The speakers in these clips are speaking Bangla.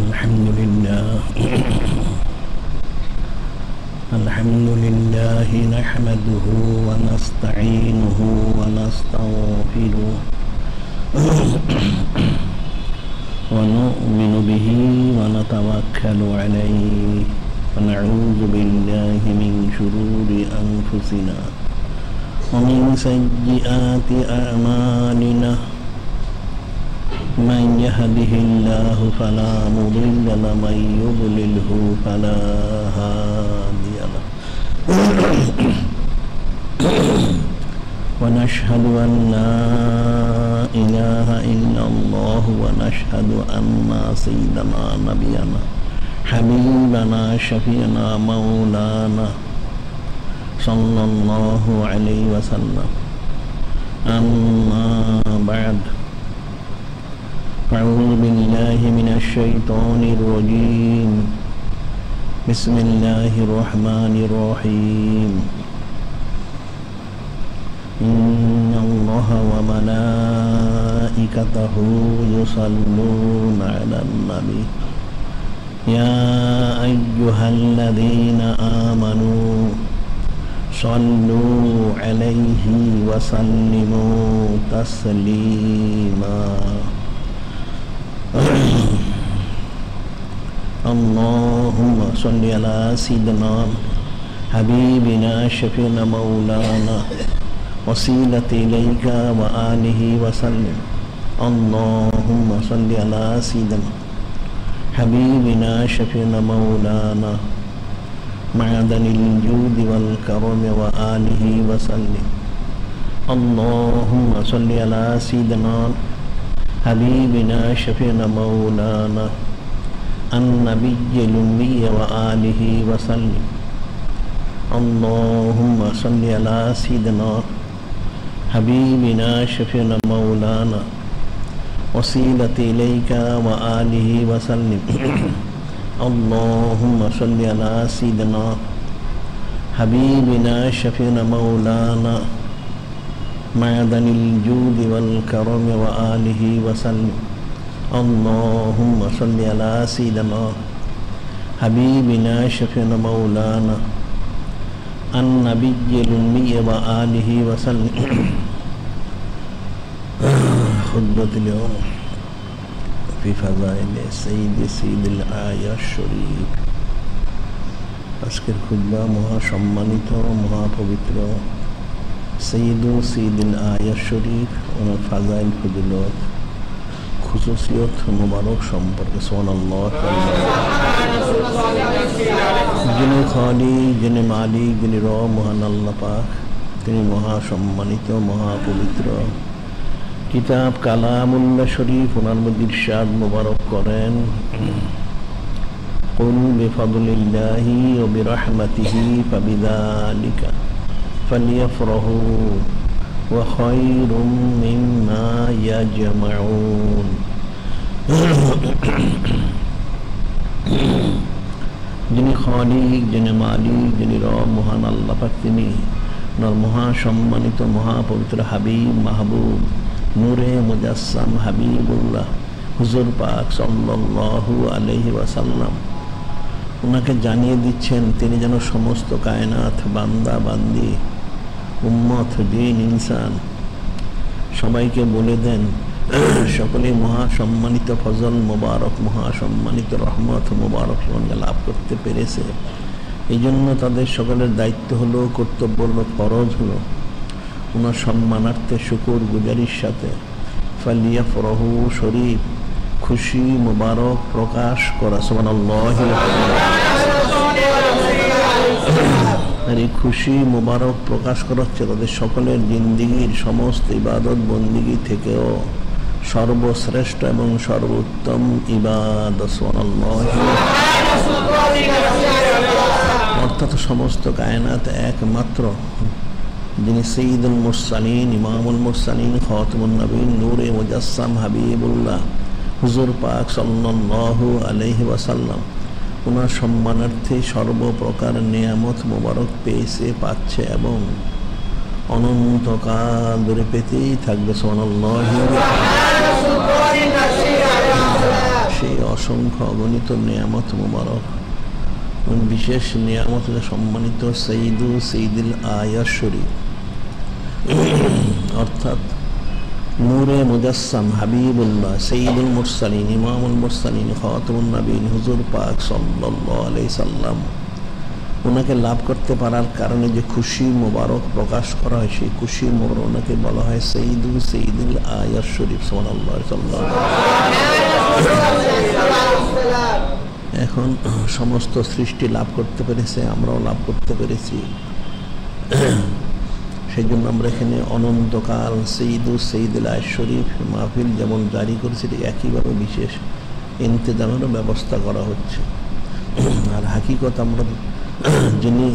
الحمد لله الحمد لله نحمده ونستعينه ونستغفره ونؤمن به ونتوكل عليه ونعوذ بالله من شرور أنفسنا ومن سيئات أعمالنا من يهده الله فلا مضل له ومن يضلله فلا هادي له ونشهد أن لا إله إلا الله ونشهد أن سيدنا نبينا حبيبنا شفيعنا مولانا صلى الله عليه وسلم أما بعد أعوذ بالله من الشيطان الرجيم بسم الله الرحمن الرحيم إن الله وملائكته يصلون على النبي يا أيها الذين آمنوا صلوا عليه وسلموا تسليما اللهم صل على سيدنا حبيبنا شفيعنا مولانا وسيلة إليك وآله وسلم اللهم صل على سيدنا حبيبنا شفيعنا مولانا معدن الجود والكرم وآله وسلم اللهم صل على سيدنا حبيبنا شفيعنا مولانا النبي الأمي وآله وسلم اللهم صل على سيدنا حبيبنا شفيعنا مولانا وسيلة إليك وآله وسلم اللهم صل على سيدنا حبيبنا شفيعنا مولانا معدن الجود والكرم وآله وسلم اللهم صل على سيدنا حبيبنا شفيعنا مولانا النبي الأمي وآله وسلم خطبة اليوم في فضائل سيد الآية الشريف আজকের খুতবা মহা সম্মানিত মহা পবিত্র সঈদুল আয়া শরীফ ওনার ফাজাইল ফজিলত খুসুসিয়ত মুবারক সম্পর্কে সুবহানাল্লাহ। যিনি খালিক, যিনি মালিক, যিনি রব মহান আল্লাহ পাক, তিনি মহা সম্মানিত মহা পবিত্র কিতাব কালামুল্লাহ শরীফ ওনার মধ্যে ইরশাদ মুবারক করেন, কুল বিফাদলিল্লাহি ওয়া বিরহমাতিহি ফাবিযালিকা ফালিয়াফরাহু ওয়া খায়রুম মিম্মা ইয়াজমাউন। যিনি খালিক, যিনি মালিক, যিনি রব মহান আল্লাহ পাক, তিনি ওনার মহা সম্মানিত মহা পবিত্র হাবিব মাহবুব নূরে মুজাসসাম হাবিবুল্লাহ হুজুর পাক সাল্লাল্লাহু আলাইহি ওয়াসাল্লাম ওনাকে জানিয়ে দিচ্ছেন তিনি যেন সমস্ত কায়নাত বান্দা বান্দি উম্মত জিন ইনসান সবাইকে বলে দেন সকলে মহা সম্মানিত ফজল মুবারক মহা সম্মানিত রহমত মুবারক লাভ করতে পেরেছে। এই জন্য তাদের সকলের দায়িত্ব হলো, কর্তব্য হলো, ফরজ হলো ওনার সম্মানার্থে শুকর গুজারির সাথে ফালিয়াফরাহু শরীফ খুশি মুবারক প্রকাশ করা। সুবহানাল্লাহ। আর এই খুশি মুবারক প্রকাশ করা হচ্ছে তাদের সকলের জিন্দিগির সমস্ত ইবাদত বন্দিগি থেকেও সর্বশ্রেষ্ঠ এবং সর্বোত্তম ইবাদত। সুবহানাল্লাহ। অর্থাৎ সমস্ত কায়নাত একমাত্র যিনি সঈদুল মুরসালিন, ইমামুল মুরসালিন, খাতামুন নবীন, নূরে মুজাসসাম হাবিবুল্লাহ হুজুর পাক সাল্লাল্লাহু আলাইহি ওয়াসাল্লাম ওনার সম্মানার্থে সর্বপ্রকার নিয়ামত মোবারক পেয়েছে, পাচ্ছে এবং অনন্তকাল ধরে পেতেই থাকবে। সুবহানাল্লাহ। সেই অসংখ্য অগণিত নিয়ামত মুবারক এবং বিশেষ নিয়ামতে সম্মানিত সঈদুল আয়াত শরীফ অর্থাৎ নূরে মুজাসসাম হাবিবুল্লাহ সঈদুল মুরসালিন ইমামুল মুরসালিন খাতামুন নবীন হুজুর পাক সাল্লাল্লাহু আলাইহি সাল্লাম ওনাকে লাভ করতে পারার কারণে যে খুশি মোবারক প্রকাশ করা হয় সেই খুশি মোবারক ওনাকে বলা হয় সঈদুল আয়াত শরীফ সাল্লাল্লাহু আলাইহি সাল্লাম। এখন সমস্ত সৃষ্টি লাভ করতে পেরেছে, আমরাও লাভ করতে পেরেছি। সেই জন্য আমরা এখানে অনন্তকাল সঈদুল আয়াত শরীফ মাহফিল যেমন জারি করেছি একইভাবে বিশেষ ইন্তেজামেরও ব্যবস্থা করা হচ্ছে। আর হাকিকত আমরা যিনি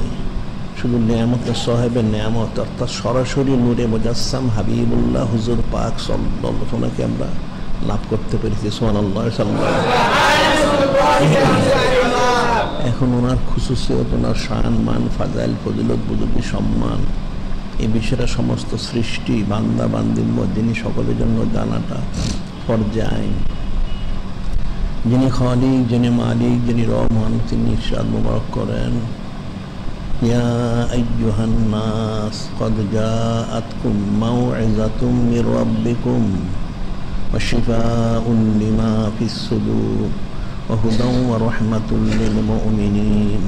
শুধু নেয়ামতের সাহেবের নেয়ামত অর্থাৎ সরাসরি নূরে মুজাসসাম হাবিবুল্লাহ হুজুর পাক সাল্লাল্লাহু আলাইহি ওয়াসাল্লামকে আমরা লাভ করতে পেরেছি। সুবহানাল্লাহ সাল্লাল্লাহু। এখন ওনার খুশুসিয়ত, ওনার শান মান ফাজাইল ফজিলত বুজুর্গি সম্মান এই বিষয়টা সমস্ত সৃষ্টি বান্দা বান্দির যিনি সকলের জন্য জানাটা ফরজে আইন। যিনি খালিক, যিনি মালিক, যিনি রহমান, তিনি ইরশাদ মুবারক করেন ইয়া আইয়ুহান নাস ক্বাদ জাআতকুম মাউইযাতুম মির রাব্বিকুম ওয়া শিফাউন লিমা ফিস সুদুর ওয়া হুদাও ওয়া রাহমাতুল লিল মুমিনিন।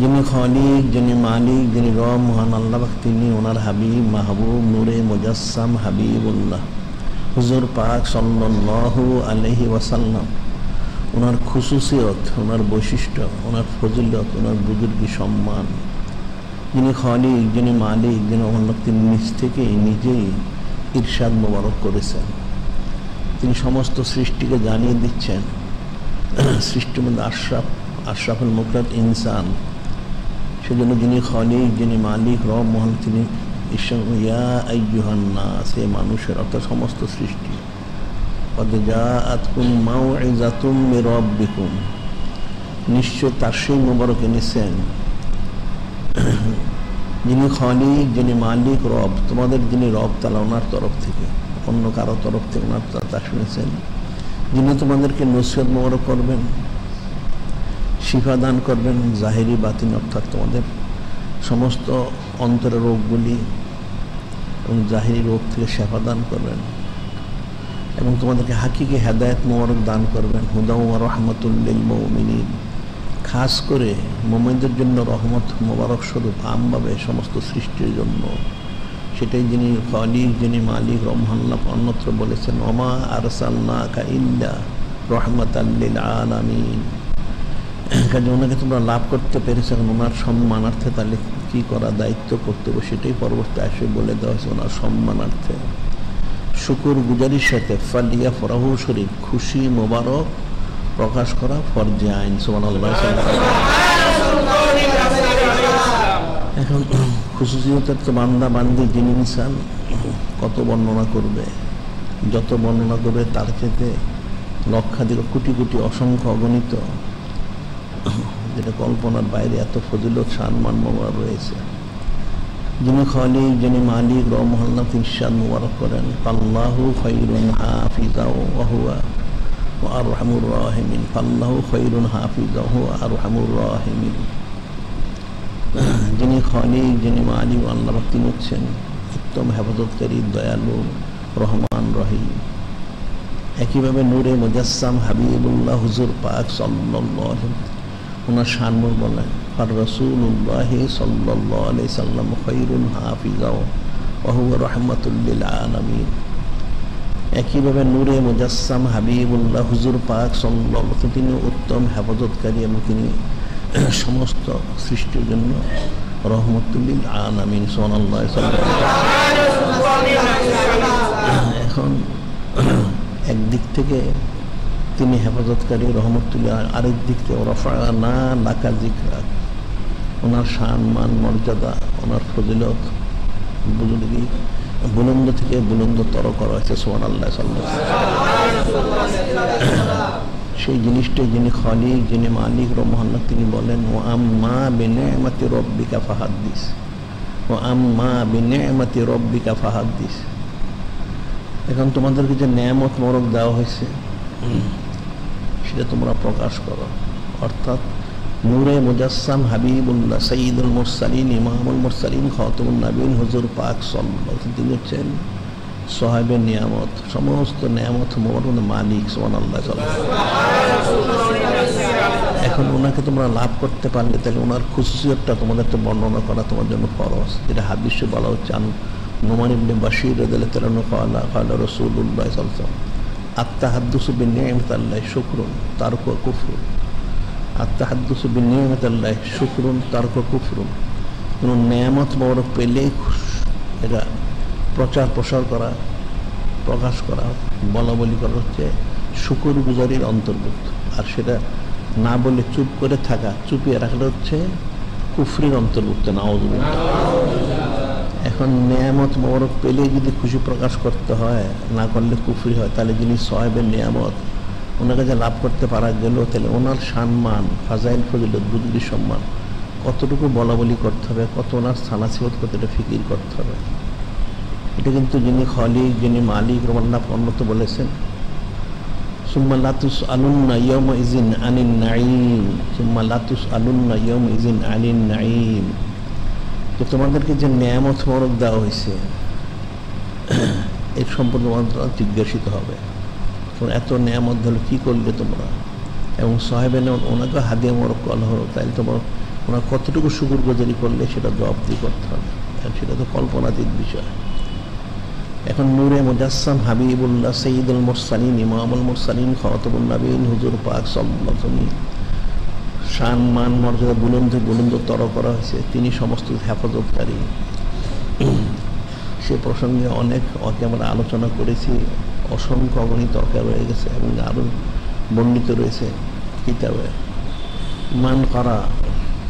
যিনি খালিক, যিনি মালিক, যিনি রহমান আল্লাহ, তিনি ওনার হাবিব মাহবুব নূরে মুজাসসাম হাবিবুল্লাহ হুজুর পাক সাল্লাল্লাহু আলাইহি ওয়াসাল্লাম ওনার খুশুসিয়ত, ওনার বৈশিষ্ট্য, ওনার ফজিলত, ওনার বুজুর্গি সম্মান। যিনি খালিক, যিনি মালিক, যিনি তিনি নিজ থেকেই নিজেই ইরশাদ মোবারক করেছেন। তিনি সমস্ত সৃষ্টিকে জানিয়ে দিচ্ছেন। সৃষ্টির মধ্যে আশরাফুল মুকরাত ইনসান, সেজন্য যিনি খালিক, যিনি মালিক রহমান, তিনি ইয়া আইয়ুহান নাস, হে মানুষের অর্থাৎ সমস্ত সৃষ্টি, ক্বাদ জাআতকুম মাউইযাতুম মির রাব্বিকুম, নিশ্চয় তার সেই মোবারক এনেছেন যিনি খালিক, যিনি মালিক রব, তোমাদের যিনি রব তালা ওনার তরফ থেকে, অন্য কারো তরফ থেকে ওনার তা শুনেছেন, যিনি তোমাদেরকে নসিহত মোবারক করবেন, শিফা দান করবেন জাহিরি বাতিন, অর্থাৎ তোমাদের সমস্ত অন্তরের রোগগুলি এবং জাহিরি রোগ থেকে শেফা দান করবেন এবং তোমাদেরকে হাকিকে হেদায়েত মোবারক দান করবেন। হুদাও ওয়া রাহমাতুল লিল মুমিনিন, খাস করে মুমিনদের জন্য রহমত মোবারক স্বরূপ আমভাবে সমস্ত সৃষ্টির জন্য। সেটাই যিনি খালিক, যিনি মালিক রহমান অন্যত্র বলেছেন ওমা আরসালনাকা ইল্লা রাহমাতাল লিল আলামিন। কাজে ওনাকে তোমরা লাভ করতে পেরেছো, ওনার সম্মানার্থে তাহলে কী করা দায়িত্ব কর্তব্য সেটাই পরবর্তী আসে বলে দেওয়া হয়েছে। ওনার সম্মানার্থে শুকুর গুজারির সাথে ফালিয়া ফরাহু শরীফ খুশি মোবারক প্রকাশ করা ফরজে আইন। সুবহানাল্লাহ। এখন খুশুসিয়তের তো বান্দা বান্দি যিনি ইনসান কত বর্ণনা করবে, যত বর্ণনা করবে তার চেয়ে লক্ষাধিক কোটি কোটি অসংখ্য অগণিত, যেটা কল্পনার বাইরে এত ফজিলত সম্মান মোবারক রয়েছে। যিনি খালিক, যিনি মালিক রহমান, তিনি ইরশাদ মুবারক করেন আল্লাহু খায়রুন হাফিজা ওয়া হুয়া আরহামুর রাহিমিন। আল্লাহু খায়রুন হাফিজা ওয়া হুয়া আরহামুর রাহিমিন। যিনি খালিক, যিনি মালিক আল্লাহ, তিনি হচ্ছেন উত্তম হেফাজতকারী, দয়ালু, রহমান, রহিম। একইভাবে নূরে মুজাসসাম হাবিবুল্লাহ হুজুর পাক সাল্লাল্লাহু আলাইহি ওয়াসাল্লাম ওনার শানমুর বলেন আর রাসূলুল্লাহ সাল্লাল্লাহু আলাইহি সাল্লাম খায়রুন হাফিজা ওয়া হুয়া রাহমাতুল লিল আলামিন। একইভাবে নূরে মুজাসসাম হাবিবুল্লাহ হুজুর পাক সাল্লাল্লাহু আলাইহি ওয়াসাল্লাম তিনি উত্তম হেফাজতকারী এবং তিনি সমস্ত সৃষ্টির জন্য রহমাতুল লিল আলামিন। সুবহানাল্লাহ। এখন একদিক থেকে তিনি হেফাজতকারী রহমতুল্লাহ, আরেক দিক থেকে রাফা'না লাকা যিকরাক, ওনার শান মান মর্যাদা, ওনার ফজিলত বুজুর্গি বুলন্দ থেকে বুলন্দতর করা হয়েছে। সুবহানাল্লাহ। সেই জিনিসটাই যিনি খালিক, যিনি মালিক রহমান, তিনি বলেন ও আম্মা বিনি'মাতি রাব্বিকা ফাহাদ্দিস, ও আম্মা বিনি'মাতি রাব্বিকা ফাহাদ্দিস। এখন তোমাদেরকে যে নেয়ামত মোবারক দেওয়া হয়েছে সেটা তোমরা প্রকাশ করো। অর্থাৎ নূরে মুজাসসাম হাবিবুল্লাহ সাইয়্যিদুল মুরসালিন ইমামুল মুরসালিন খাতামুন নবীন হুজুর পাক সাল্লাল্লাহু আলাইহি ওয়াসাল্লাম, তিনি হচ্ছেন সাহেবে নিয়ামত, সমস্ত নিয়ামত মোহন মালিক সুবহানাল্লাহ। এখন ওনাকে তোমরা লাভ করতে পারলে তাহলে ওনার খুশুসিয়তটা তোমাদেরকে বর্ণনা করা তোমার জন্য ফরজ। যেটা হাদিসে বলা হচ্ছে, নুমান ইবনে বাশীর রাদিয়াল্লাহু তাআলা ক্বালা ক্বালা রাসূলুল্লাহ সাল্লাল্লাহু আলাইহি ওয়াসাল্লাম আত-তাহাদ্দুসু বিনি'মাতিল্লাহি শুকরুন তারকু কুফরুন। আত-তাহাদ্দুসু বিনি'মাতিল্লাহি শুকরুন তারকু কুফরুন। কোনো নেয়ামত মোবারক পেলে এটা প্রচার প্রসার করা, প্রকাশ করা, বলা বলি করা হচ্ছে শুকর গুজারির অন্তর্ভুক্ত। আর সেটা না বলে চুপ করে থাকা, চুপিয়ে রাখাটা হচ্ছে কুফরির অন্তর্ভুক্ত। নাউযুবিল্লাহ। এখন নেয়ামত মোবারক পেলে যদি খুশি প্রকাশ করতে হয়, না করলে কুফরি হয়, তাহলে যিনি সাহেবের নেয়ামত ওনার কাছে লাভ করতে পারা গেল, তাহলে ওনার সম্মান, ফাজাইল ফজিলত, বুজুর্গি সম্মান কতটুকু বলা বলি করতে হবে, কত ওনার সানাসিবত, কতটা ফিকির করতে হবে। এটা কিন্তু যিনি খালিক, যিনি মালিক রহমান্নাহ অন্যত বলেছেন, সুম্মা লা তুসআলুন্না ইয়াওমাইযিন আনিন নাঈম, সুম্মা লা তুসআলুন্না ইয়াওমাইযিন আনিন নাঈম। তো তোমাদেরকে যে নেয়ামত মোবারক দেওয়া হয়েছে এর সম্পর্কে তোমরা জিজ্ঞাসিত হবে, তোমরা এত নেয়ামত হলো কী করলে তোমরা, এবং সাহেবে ওনাকে হাদিয়া মোবারক করা হলো, তাইলে তোমার ওনার কতটুকু শুকর গুজারি করলে সেটা জবাবদিহি করতে হবে। সেটা তো কল্পনাতীত বিষয়। এখন নূরে মুজাসসাম হাবিবুল্লাহ সাইয়্যিদুল মুরসালিন ইমামুল মুরসালিন খাতামুন নবীন হুজুর পাক সাল্লাল্লাহু আলাইহি ওয়াসাল্লাম শান মান মর্যাদা বুলন্দতর করা হয়েছে। তিনি সমস্ত হেফাজতকারী। সে প্রসঙ্গে অনেক আমরা আলোচনা করেছি, অসংখ্য অগণিত রয়ে গেছে এবং আরও বর্ণিত রয়েছে কিতাবে। মান করা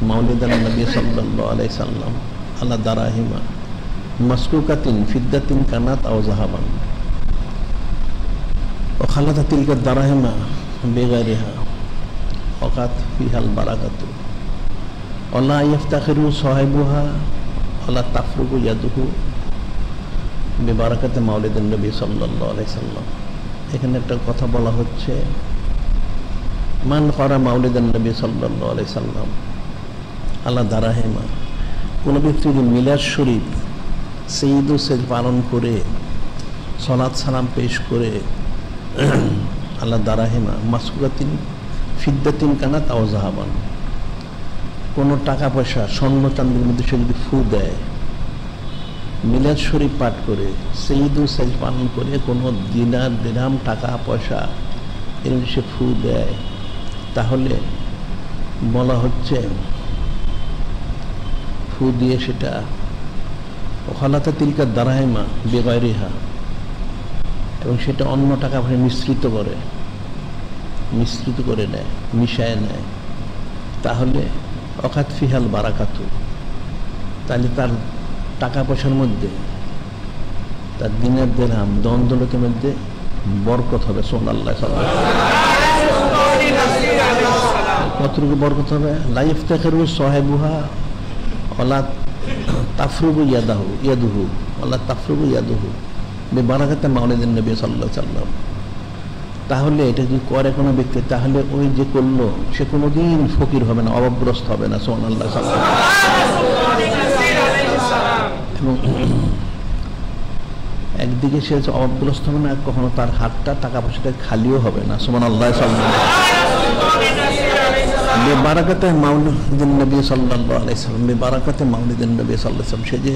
মাউলিদান নবী সাল্লাল্লাহু আলাইহি সাল্লাম আলা দারাহিমা মাসকুকাতিন ফিদ্দাতিন কানাত আও যাহাবান ওয়া খালাতা তিলকা দারাহিমা বিগাইরিহা ওয়াকাত ফিহাল বারাকাতু ওয়ালা ইফতাখিরু সাহিবুহা ওয়ালা তাফরুকু ইয়াদুহু বিবারাকাতে মাউলিদান নবী সাল্লাল্লাহু আলাইহি সাল্লাম। এখানে একটা কথা বলা হচ্ছে, মান করা মাউলিদান নবী সাল্লাল্লাহু আলাইহি সাল্লাম আলা দারাহিমা, কোন ব্যক্তি যদি মিলাদ শরীফ সঈদু সেজ পালন করে সলাত সালাম পেশ করে আল্লাহ দারাহিমা মাসকুকাতিন ফিদ্দাতিন কানাত আও যাহাবান, কোনো টাকা পয়সা স্বর্ণ চান্দির মধ্যে সে যদি ফু দেয়, মিলাদ শরীফ পাঠ করে সঈদু সেজ পালন করে কোনো দিনার দিরহাম টাকা পয়সা এর সে ফু দেয়, তাহলে বলা হচ্ছে ফু দিয়ে সেটা ওখালাতা তিলকা দারাহিমা বেগাইরিহা, এবং সেটা অন্য টাকা পয়সা মিশ্রিত করে নেয়, মিশায় নেয়, তাহলে অকাত ফিহাল বারাকাতু, তাহলে তার টাকা পয়সার মধ্যে, তার দিনের দিরহাম দ্বন্দ্বলতের মধ্যে বরকত হবে। সুবহানাল্লাহ। কতটুকু বরকত হবে? লা ইফতাখিরু সাহিবুহা ওয়ালা তাফরুগু ইয়াদুহু ওয়ালা তাফরুগু ইয়াদুহু বিবারাকাতে মাউলিদিন নবী সাল্লাল্লাহু আলাইহি ওয়াসাল্লাম। তাহলে এটা যদি করে কোনো ব্যক্তি, তাহলে ওই যে করলো সে কোনোদিন ফকির হবে না, অভাবগ্রস্ত হবে না। সুবহানাল্লাহ। এবং একদিকে সে অভাবগ্রস্ত হবে না, কখনো তার হাতটা টাকা পয়সাটা খালিও হবে না। সুবহানাল্লাহ। বেবারাকাতে মাউলিদিন নবী সাল্লাল্লাহু আলাইহি ওয়াসাল্লাম, বেবারাকাতে মাউলিদিন নবী সাল্লাল্লাহু আলাইহি ওয়াসাল্লাম, সে যে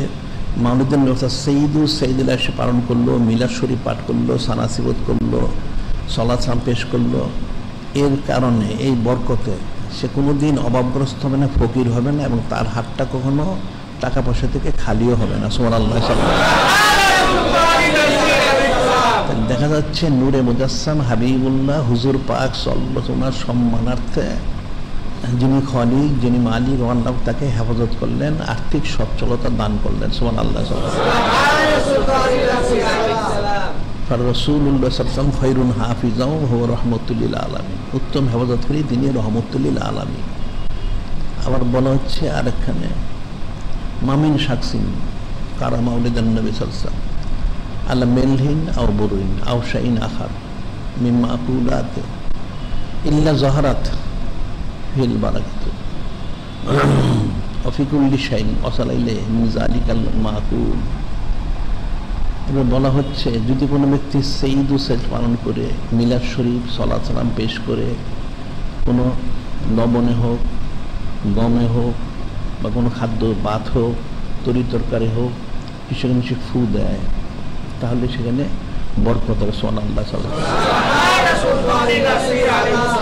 মাউলিদিন নবী সঈদুল এসে পালন করলো, মিলাদ শরীফ পাঠ করলো, সানাসিবত করলো, সালাত সালাম পেশ করলো, এর কারণে এই বরকতে সে কোনোদিন অভাবগ্রস্ত হবে না, ফকির হবে না, এবং তার হাতটা কখনো টাকা পয়সা থেকে খালিও হবে না। সুবহানাল্লাহ। দেখা যাচ্ছে নূরে মুজাসসাম হাবিবুল্লাহ হুজুর পাক সাল্লাল্লাহু আলাইহি ওয়াসাল্লাম সম্মানার্থে যিনি খালিক, যিনি মালিক, আল্লাহ তাকে হেফাজত করলেন, আর্থিক সচ্ছলতা দান করলেন। সুবহানাল্লাহ। রাসূলুল্লাহ সাল্লাল্লাহু আলাইহি ওয়াসাল্লাম খায়রুন হাফিজাও ওয়া রাহমাতুল লিল আলামিন, উত্তম হেফাজতকারী তিনি রহমতুল লিল আলামিন। আবার বলা হচ্ছে আরেকখানে, মামিন শাকসিন কারা মাউলিদান নবী সাল্লাল্লাহু আলাইহি ওয়াসাল্লাম আলা মেলহিন আও বুরুইন আও শাইন আখার মিম্মা আকুলাতে ইল্লা জহরাত ফিল বারাকাতু ওয়া ফি কুল্লি শাইইন ওয়াসালাইলে মিন যালিকাল মাকুল। এবার বলা হচ্ছে যদি কোনো ব্যক্তি সঈদু সেজ পালন করে মিলাদ শরীফ সালাত সালাম পেশ করে কোনো লবণে হোক, গমে হোক, বা কোনো খাদ্য ভাত হোক, তরি তরকারি হোক, সেখানে সে ফু দেয়, তাহলে সেখানে বরকত হবে। সুবহানাল্লাহ।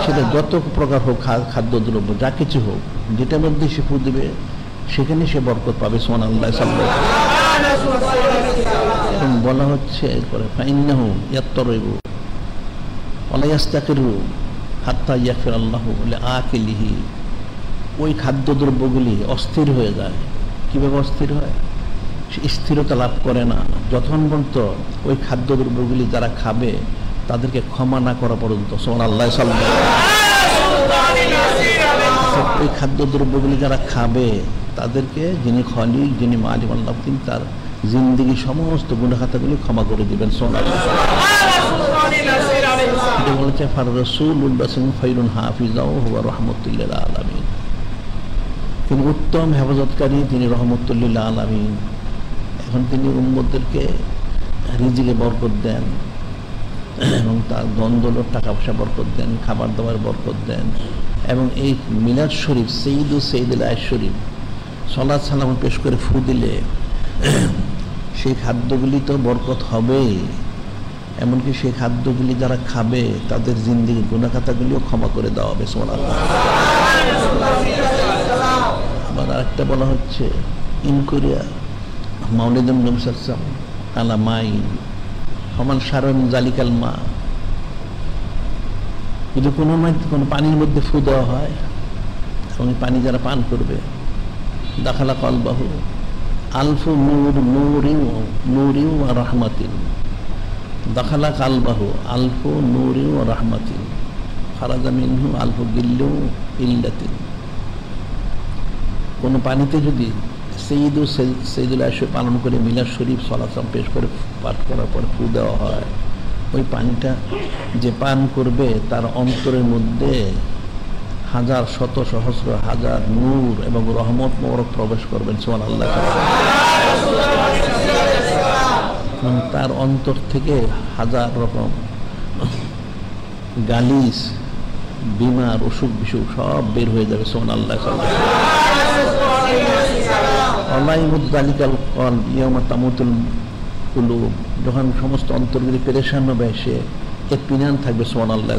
সেটা যত প্রকার হোক, খাদ্যদ্রব্য যা কিছু হোক, যেটার মধ্যে সে ফু দেবে সেখানে সে বরকত পাবে। সুবহানাল্লাহ। এবং বলা হচ্ছে এরপরে ফাইন্নাহু ইয়াত্তারিবু ওয়ালা ইয়াস্তাকিরু হাত্তা ইয়াগফিরাল্লাহু লিআকিলিহি। ওই খাদ্যদ্রব্যগুলি অস্থির হয়ে যায়। কীভাবে অস্থির হয়? সে স্থিরতা লাভ করে না যতক্ষণ পর্যন্ত ওই খাদ্যদ্রব্যগুলি যারা খাবে তাদেরকে ক্ষমা না করা পর্যন্ত। সুবহানাল্লাহ। ওই খাদ্যদ্রব্যগুলি যারা খাবে তাদেরকে যিনি খলিক, যিনি মালিক আল্লাহ, তিনি তার জিন্দেগি সমস্ত গুনাহ খাতাগুলি ক্ষমা করে দিবেন। সুবহানাল্লাহ। এটা বলেছে ফার রাসূলুল্লাহ খায়রুন হাফিজাও হুয়া রাহমাতুল লিল আলামিন। তিনি উত্তম হেফাজতকারী, তিনি রহমতুল লিল আলামিন। এখন তিনি উম্মতদেরকে রিজিকে বরকত দেন এবং তার দ্বন্দ্ব টাকা পয়সা বরকত দেন, খাবার দাবার বরকত দেন। এবং এই মিলাদ শরীফ সঈদু সঈদুল আয়েশ শরীফ সালাত সালাম পেশ করে ফু দিলে সেই খাদ্যগুলি তো বরকত হবেই, এমনকি সেই খাদ্যগুলি যারা খাবে তাদের জিন্দেগির গুনাহ খাতাগুলিও ক্ষমা করে দেওয়া হবে। সুবহানাল্লাহ। আবার আরেকটা বলা হচ্ছে ইন কোরিয়া মাউলিদুন নবী সাল্লাল্লাহু আলাইহি ওয়াসাল্লাম আলা মাইন সমান সারন জালিকাল মা। যদি কোনো পানির মধ্যে ফু দেওয়া হয় এবং পানি যারা পান করবে দাখালা কলবাহু আলফু নূরিন ওয়া রাহমাতিন। দাখালা কালবাহু আলফু নূরিন ওয়া রাহমাতিন খারাজা মিনহু আলফু গিল্লু ইল্লাতিন। কোনো পানিতে যদি সঈদুল আয়েশ পালন করে মিলাদ শরীফ সালাত সালাম পেশ করে পাঠ করার পর ফু দেওয়া হয়, ওই পানিটা যে পান করবে তার অন্তরের মধ্যে হাজার শত সহস্র হাজার নূর এবং রহমত মোবারক প্রবেশ করবেন। সুবহানাল্লাহ। তার অন্তর থেকে হাজার রকম গালিস, বিমার, অসুখ বিসুখ সব বের হয়ে যাবে। সুবহানাল্লাহ। যখন সমস্ত অন্তরগুলি পেরেশান হবে সে ইতমিনান থাকবে। সুবহানাল্লাহ।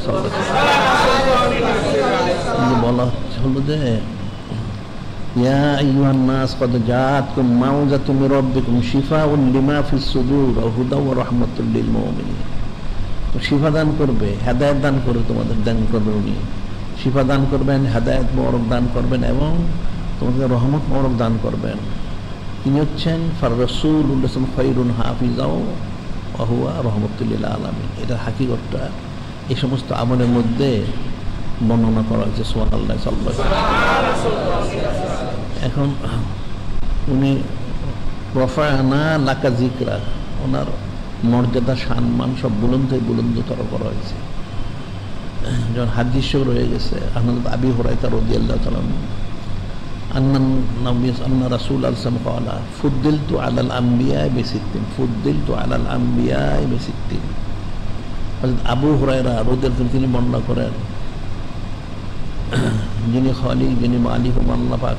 বলা হলো যে ইয়া আইয়ুহান নাস ক্বাদ জাআতকুম মাউযাতুম মির রাব্বিকুম শিফাউন লিমা ফিস সুদূর ওয়া হুদা ওয়া রাহমাতুল লিল মুমিনিন। তো শিফা দান করবে, হেদায়েত দান করে তোমাদের দান করবেন উনি। শিফা দান করবেন, হেদায়েত মোবারক দান করবেন এবং তোমাদের রহমত মোবারক দান করবেন। তিনি হচ্ছেন ফার রাসূলুল্লাহ খায়রুন হাফিজাও ওয়া হুয়া রাহমাতুল লিল আলামিন। এটা হাকিকতটা এই সমস্ত আমলের মধ্যে বর্ণনা করা হয়েছে। সুবহানাল্লাহ। এখন উনি রফা'না লাকা যিকরা, ওনার মর্যাদা সম্মান সব বুলন্দতর করা হয়েছে। যখন হাদিস রয়ে গেছে হযরত আবী হুরায়রা রাদিয়াল্লাহু তাআলা আন্না নবী আন্না রাসূলুল্লাহ সাল্লাল্লাহু আলাইহি ওয়াসাল্লাম ফুদ্দিলতু আলাল আমবিয়া বিসিত্তিন, ফুদ্দিলতু আলাল আমবিয়া বিসিত্তিন। হযরত আবু হুরায়রা রাদিয়াল্লাহু তাআলা তিনি বর্ণনা করেন যিনি খালিক, যিনি মালিক আল্লাহ পাক,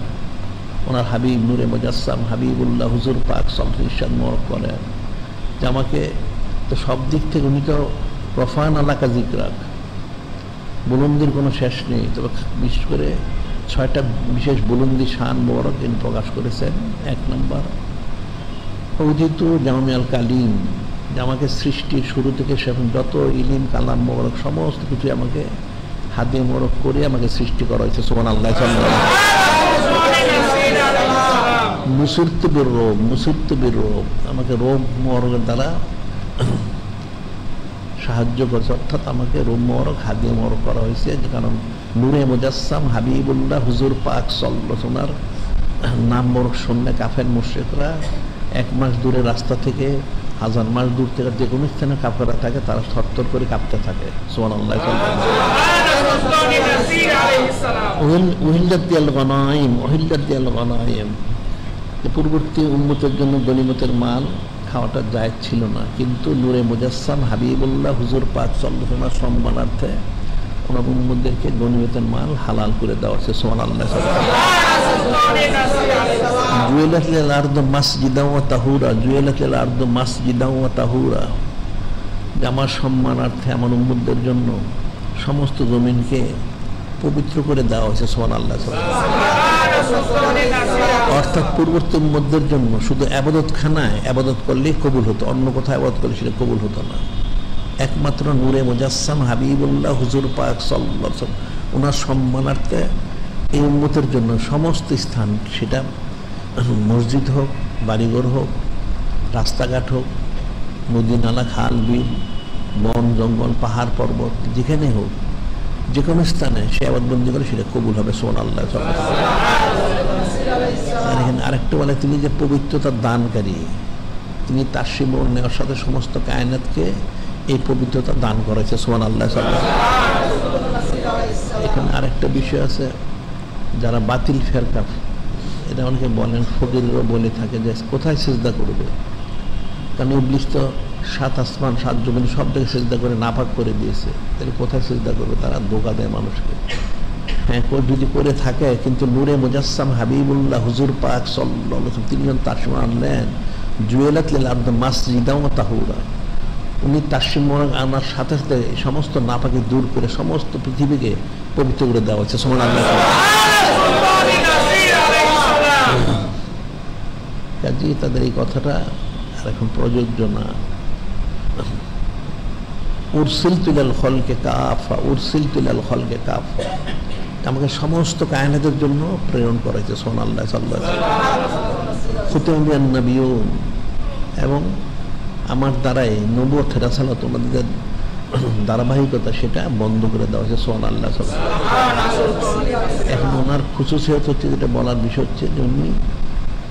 ওনার হাবিব নূরে মুজাসসাম হাবিবুল্লাহ হুজুর পাক সাল্লাল্লাহু আলাইহি ওয়াসাল্লাম ইরশাদ করেন যে আমাকে তো সব দিক থেকে উনি তো রফা'না লাকা যিকরাক, বুলন্দির কোনো শেষ নেই। তবে বিশেষ করে 6টা বিশেষ বুলন্দি শান মোবারক তিনি প্রকাশ করেছেন। 1 নম্বর উদিতু জামিউল কালিম, যে আমাকে সৃষ্টির শুরু থেকে শেষ যত ইলিম কালাম মোবারক সমস্ত কিছু আমাকে হাতে মোবারক করে আমাকে সৃষ্টি করা হয়েছে। সুবহানাল্লাহ। মুসিরতু বির-রূব, আমাকে রোগ মোবারকের দ্বারা সাহায্য করেছে, অর্থাৎ আমাকে রূপ মোবারক হাদিয়া মোবারক করা হয়েছে। যে কারণ নূরে মুজাসসাম হাবিবুল্লাহ হুজুর পাক সাল্লাল্লাহু আলাইহি ওয়াসাল্লাম নাম মোবারক শুনলে কাফের মুশরিকরা 1 মাস দূরে রাস্তা থেকে, 1000 মাস দূর থেকে যে কোনো স্থানে কাফেররা থাকে তারা থরথর করে কাঁপতে থাকে। সুবহানাল্লাহ। উহিল্লাতিয়াল গনাইম, উহিল্লাতিয়াল গনাইম, পূর্ববর্তী উম্মতের জন্য গনিমতের মাল খাওয়াটা জায়েজ ছিল না, কিন্তু নূরে মুজাসসাম হাবিবুল্লাহ হুজুর পাক সাল্লাল্লাহু আলাইহি ওয়াসাল্লাম সম্মানার্থে ওনার উম্মতদেরকে গনিমতের মাল হালাল করে দেওয়া হচ্ছে। সুবহানাল্লাহ। জুয়েলাত লিল আরদ মাসজিদাও ওয়া তাহুরা, জুয়েলাত লিল আরদ মাসজিদাও ওয়া তাহুরা, আমার সম্মানার্থে আমার উম্মতদের জন্য সমস্ত জমিনকে পবিত্র করে দেওয়া হয়েছে। সুবহানাল্লাহ। অর্থাৎ পূর্ববর্তী উম্মতদের জন্য শুধু ইবাদতখানায় ইবাদত করলেই কবুল হতো, অন্য কোথাও ইবাদত করলে সেটা কবুল হতো না। একমাত্র নূরে মুজাসসাম হাবিবুল্লাহ হুজুর পাক সাল্লাল্লাহু আলাইহি ওয়াসাল্লাম ওনার সম্মানার্থে এই উম্মতের জন্য সমস্ত স্থান, সেটা মসজিদ হোক, বাড়িঘর হোক, রাস্তাঘাট হোক, নদী নালা, খাল বিল, বন জঙ্গল, পাহাড় পর্বত, যেখানে হোক, যে কোনো স্থানে সে আবাদবন্দি করে সেটা কবুল হবে। সুবহানাল্লাহ। আর এখানে আরেকটা বলে, তিনি যে পবিত্রতার দানকারী, তিনি তাসরিমুর নেওয়ার সাথে সমস্ত কায়নাতকে এই পবিত্রতা দান করেছে। সুবহানাল্লাহ। এখানে আরেকটা বিষয় আছে, যারা বাতিল ফেরকা, এটা অনেকে বলেন, ফকিরও বলে থাকে যে কোথায় সিজদা করবে, কারণ ইবলিস তো 7 আসমান 7 জমিন সব থেকে সিজদা করে নাপাক করে দিয়েছে, তাহলে কোথায় সিজদা করবে? তারা ধোঁকা দেয় মানুষকে। হ্যাঁ, যদি করে থাকে, কিন্তু নূরে মুজাসসাম হাবিবুল্লাহ হুজুর পাক সাল্লাল্লাহু আলাইহি ওয়াসাল্লাম তিনি যখন তাসরিম আনলেন, জুয়েলাত লিল আরদ মাসজিদাও ওয়া তাহুরা, উনি তাসরিম আনার সাথে সাথে সমস্ত নাপাকি দূর করে সমস্ত পৃথিবীকে পবিত্র করে দেওয়া হচ্ছে। সুবহানাল্লাহ। কাজেই তাদের এই কথাটা আর এখন প্রযোজ্য না। উরসিলতু ইলাল খালকি কাফা, উরসিলতু ইলাল খালকি কাফা, আমাকে সমস্ত কায়নাতের জন্য প্রেরণ করেছে। সুবহানাল্লাহ। সাল্লাল্লাহু আলাইহি ওয়াসাল্লাম খুতাম বিন নবিয়্যুন, এবং আমার দ্বারাই নবুয়ত রাসালাত ওনাদের ধারাবাহিকতা সেটা বন্ধ করে দেওয়া হয়েছে। সুবহানাল্লাহ। এখন ওনার খুশুসিয়ত হচ্ছে, যেটা বলার বিষয় হচ্ছে যে উনি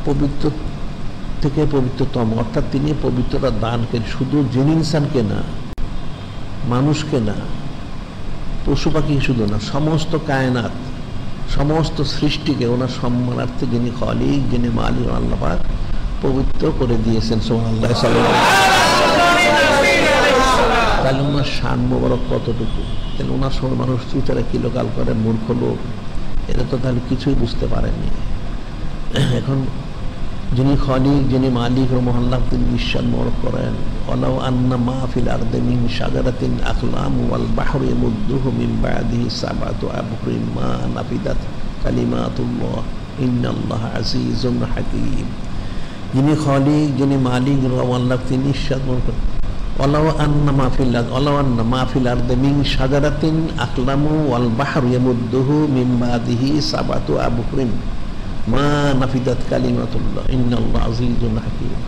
পবিত্র থেকে পবিত্রতম, অর্থাৎ তিনি পবিত্রতা দান করেন শুধু জিন ইনসানকে না, মানুষকে না, পশু পাখি শুধু না, সমস্ত কায়নাত, সমস্ত সৃষ্টিকে ওনার সম্মানার্থে যিনি খালিক, যিনি মালিক আল্লাহ পাক পবিত্র করে দিয়েছেন। সুবহানাল্লাহ। তাহলে ওনার শান মোবারক কতটুকু, তাহলে ওনার সময় মানুষ চুচারা কিলোকাল করে, মূর্খ লোক, এরা তো তাহলে কিছুই বুঝতে পারেনি। এখন যিনি খালিক, যিনি মালিক ও মহাল্লাহ, তিনি বিশ্বাস মোবারক করেন, ওয়ালাউ আন্না মা ফিল আরদি মিন শাজারাতিন আকলাম ওয়াল বাহরু ইয়ামুদ্দুহু মিন বা'দিহি সাবআতু আবহুরিন মা নাফিদাত কালিমাতুল্লাহ ইন্নাল্লাহা আজিজুন হাকীম। যিনি খালিক, যিনি মালিক ও আল্লাহ, তিনি বিশ্বাস মোবারক করেন, ওয়ালাউ আন্না মা ফিল আরদি মিন শাজারাতিন আকলামু ওয়াল বাহরু ইয়ামুদ্দুহু মিন বা'দিহি সাবআতু আবহুরিন মা নাফিদাত কালিমাতুল্লাহ ইন্নাল্লাহা আজিজুন হাকীম।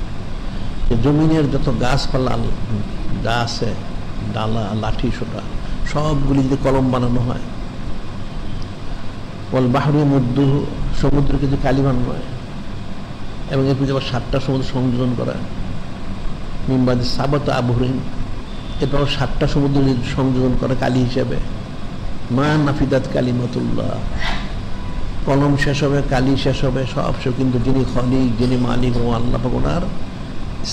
জমিনের যত গাছপালা যা আছে, ডালা, লাঠি, সোটা, সবগুলি যদি কলম বানানো হয়, ওয়াল বাহরু ইয়ামুদ্দুহু, সমুদ্রকে যদি কালি বানানো হয়, এবং এর আবার 7টা সমুদ্র সংযোজন করা, মিন বাদি সাবআতু আবহুরিন, এরপর 7টা সমুদ্র সংযোজন করে কালি হিসেবে, মা নাফিদাত কালিমাতুল্লাহ, কলম শেষ হবে, কালি শেষ হবে, সব সব, কিন্তু যিনি খালিক, যিনি মালিক ও আল্লাহ পাক, ওনার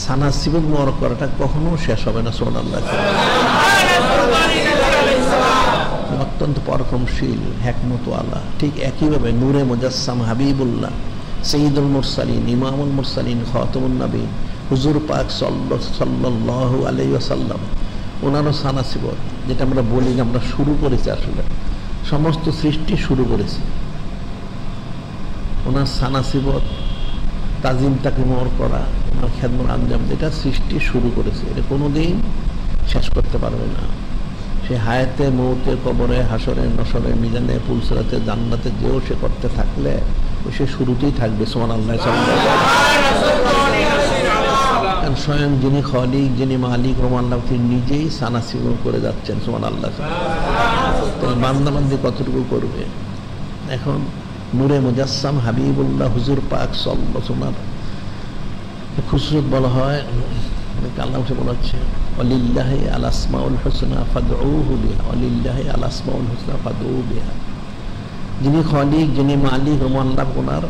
সানা সিবত মোবারক করাটা কখনো শেষ হবে না। সুবহানাল্লাহ। অত্যন্ত পরাক্রমশীল, হিকমত ওয়ালা। ঠিক একইভাবে নূরে মুজাসসাম হাবিবুল্লাহ সাইয়্যিদুল মুরসালিন, ইমামুল মুরসালিন, খাতামুন নবীন হুজুর পাক সাল্লাল্লাহু আলাইহি ওয়াসাল্লাম, ওনারও সানা সিবত, যেটা আমরা বলি যে আমরা শুরু করেছি, আসলে সমস্ত সৃষ্টি শুরু করেছি ওনার সানা সিবত, তাজিম তাকে মোর করা, ওনার খেদমত আঞ্জাম, যেটা সৃষ্টি শুরু করেছে, এটা কোনোদিন শেষ করতে পারবে না। সে হায়াতে, মৌতে, কবরে, হাসরে, নসরে, মিজানে, পুলসরাতে, জান্নাতে যেও সে করতে থাকলে সে শুরুতেই থাকবে। সুবহানাল্লাহ। কারণ স্বয়ং যিনি খালিক, যিনি মালিক ও আল্লাহ, তিনি নিজেই সানা সিবত করে যাচ্ছেন। সুবহানাল্লাহ। তাহলে বান্দাবান্দি কতটুকু করবে? এখন নূরে মুজাসসাম হাবিবুল্লাহ হুজুর পাক সাল্লাল্লাহু আলাইহি ওয়াসাল্লাম খুশুসিয়ত বলা হয়, আল্লাহ বলা হচ্ছে, ওয়ালিল্লাহি আল আসমাউল হুসনা ফাদউহু বিহা, ওয়ালিল্লাহি আল আসমাউল হুসনা ফাদউ বিহা। যিনি খালিক, যিনি মালিক ও আল্লাহ, ওনার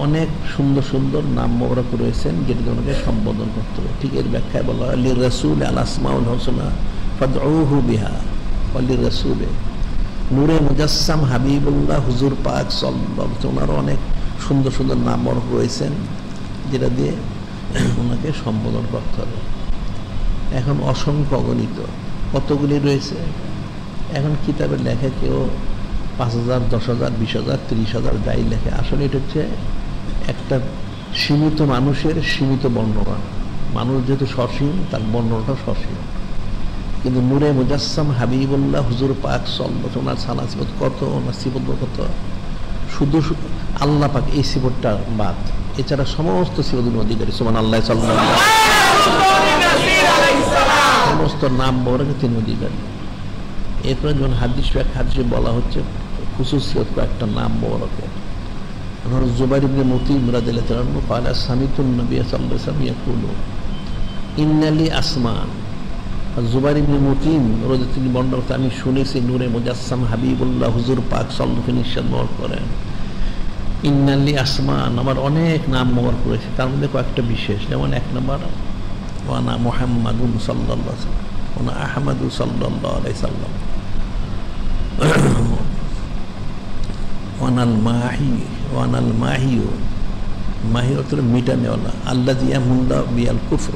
অনেক সুন্দর সুন্দর নাম মোবারক রয়েছেন যেটিকে ওনাকে সম্বোধন করতে হবে। ঠিক এর ব্যাখ্যায় বলা হয় লির রাসূল আল আসমাউল হুসনা ফাদউহু বিহা ওয়া লির রাসূল নূরে মুজাসসাম হাবিবুল্লাহ হুজুর পাক সাল্লাল্লাহু আলাইহি ওনার অনেক সুন্দর সুন্দর নাম মোবারক রয়েছেন যেটা দিয়ে ওনাকে সম্বোধন করতে হবে। এখন অসংখ্য অগণিত কতগুলি রয়েছে। এখন কিতাবের লেখে কেউ 5,000, 10,000, 20,000, 30,000 যাই লেখে, আসলে এটা হচ্ছে একটা সীমিত মানুষের সীমিত বর্ণনা। মানুষ যেহেতু সসীম, তার বর্ণনাটা সসীম। কিন্তু নূরে মুজাসসাম হাবিবুল্লাহ হুজুর পাক সাল্লাল্লাহু ওনার সানা সিফত কত, ওনার সিফত কত, শুধু আল্লাহ পাক এই সিফতটা বাদ, এছাড়া সমস্ত সিফতের অধিকারী সুবহানাল্লাহ সাল্লাল্লাহু আলাইহি ওয়াসাল্লাম, সমস্ত নাম বড়কে তিনি অধিকারী। এরপরে যখন হাদিসে বলা হচ্ছে খুসুসিয়ত কয়েকটা নাম বড়কে, জুবাইর ইবনে মুতিম রাদিয়াল্লাহু আনহু قال سمعت النبي صلى الله عليه وسلم يقول ان لي اسماء। জুবাইর ইবনে মুতিম রাদিয়াল্লাহু তিনি বর্ণনা করতে, আমি শুনেছি নূরে মুজাসসাম হাবিবুল্লাহ হুজুর পাক সাল্লাল্লাহু আলাইহি ওয়াসাল্লাম করেন ইন্না লি আসমান, আমার অনেক নাম মোবারক রয়েছে, তার মধ্যে কয়েকটা বিশেষ। যেমন 1 নম্বর ওয়ানা মুহাম্মাদুন সাল্লাল্লাহু আলাইহি ওয়াসাল্লাম, ওয়ানা আহমাদু সাল্লাল্লাহু আলাইহি ওয়াসাল্লাম, ওয়ানাল মাহি, ওয়ানাল মাহিউ, মাহি অর্থ মিটানে ওয়ালা, আল্লাযী ইয়ামুল্লাহ বিয়াল কুফর,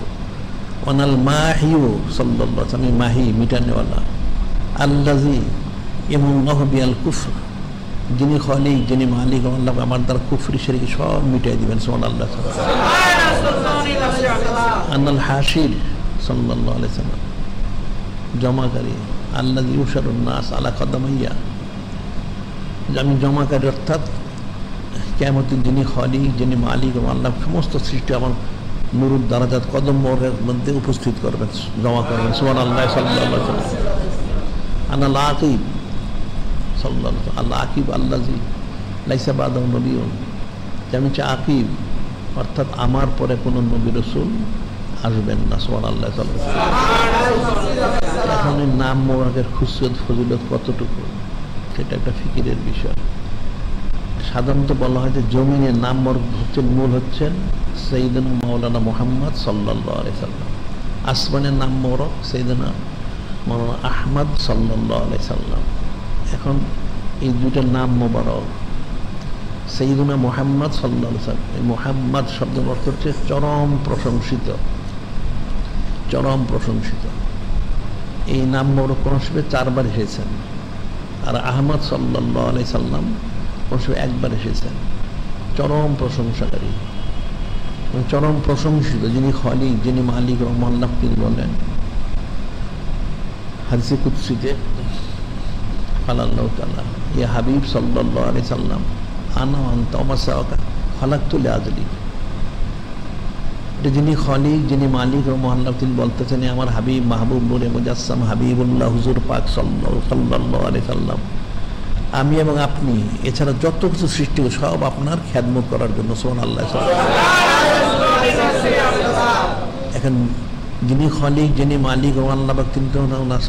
ওয়ানাল মাহিউ সাল্লাল্লাহু আলাইহি ওয়াসাল্লাম, মাহি মিটানে ওয়ালা, আল্লাযী ইয়ামুল্লাহ বিয়াল কুফর, যিনি খালিক, যিনি মালিক, আল্লাহ আমার দ্বারা কুফরি শিরক সব মিটাই দিবেন সুবহানাল্লাহ। আনাল হাসির সাল্লাল্লাহু আলাইহি ওয়াসাল্লাম, জমাকারী, আল্লাযী ইউশারুন নাস আলা কদামাইয়া, আমি জমাকারী, অর্থাৎ কিয়ামতের যিনি খালিক, যিনি মালিক এবং আল্লাহ সমস্ত সৃষ্টি আমার নুরুদ দারাজাত কদম মোহরের মধ্যে উপস্থিত করবেন, জমা করবেন সুবহানাল্লাহ সাল্লাল্লাহু আলাইহি ওয়াসাল্লাম। আনাল আকিব সাল্লাল্লাহু আল্লাহ আকিব আল্লাযী লাইসা বাদাহু নবিয়্যুন, যে আমি হচ্ছে আকিব, অর্থাৎ আমার পরে কোনো নবী রাসূল আসবেন না সুবহানাল্লাহ সাল্লাল্লাহু আলাইহি ওয়াসাল্লাম। এখন এই নাম মোবারকের খুশিয়ত ফজিলত কতটুকু, সেটা একটা ফিকিরের বিষয়। সাধারণত বলা হয় যে জমিনের নাম মোবারক হচ্ছে মূল হচ্ছেন সাইয়্যিদুনা মাওলানা মুহাম্মদ সাল্লাল্লাহু আলাইহি ওয়াসাল্লাম, আসমানের নাম মোবারক সাইয়্যিদুনা মাওলানা আহমদ সাল্লাল্লাহু আলাইহি ওয়াসাল্লাম। এখন এই দুইটা নাম মোবারক সাইয়্যিদুনা মুহাম্মদ সাল্লাল্লাহু আলাইহি ওয়াসাল্লাম, এই মুহাম্মদ শব্দের অর্থ হচ্ছে চরম প্রশংসিত, চরম প্রশংসিত। এই নাম মোবারক কোন সময় 4 বার এসেছেন, আর আহমদ সাল্লাল্লাহু আলাইহি সাল্লাম কোন সময় 1 বার এসেছেন। চরম প্রশংসাকারী, চরম প্রশংসিত, যিনি খালিক, যিনি মালিক এবং আল্লাহ, তিনি বলেন হাদিসে কুদসিতে আল্লাহ তাআলা ইয়া হাবিব সাল্লাল্লাহু আলাইহি সাল্লাম আনা ওয়া আনতা ওয়া সাওয়াকা খালাকতু লিআজলিক। এটা যিনি খালিক, যিনি মালিক এবং আল্লাহ, তিনি বলতেছেন আমার হাবিব মাহবুব নূরে মুজাসসাম হাবিবুল্লাহ হুজুর পাক সাল্লাল্লাহু আলাইহি সাল্লাম, আমি এবং আপনি এছাড়া যত কিছু সৃষ্টি সব আপনার খেদমত করার জন্য সুবহানাল্লাহ। এখন যিনি খালিক, যিনি মালিক এবং আল্লাহ, তিনি তো ওনার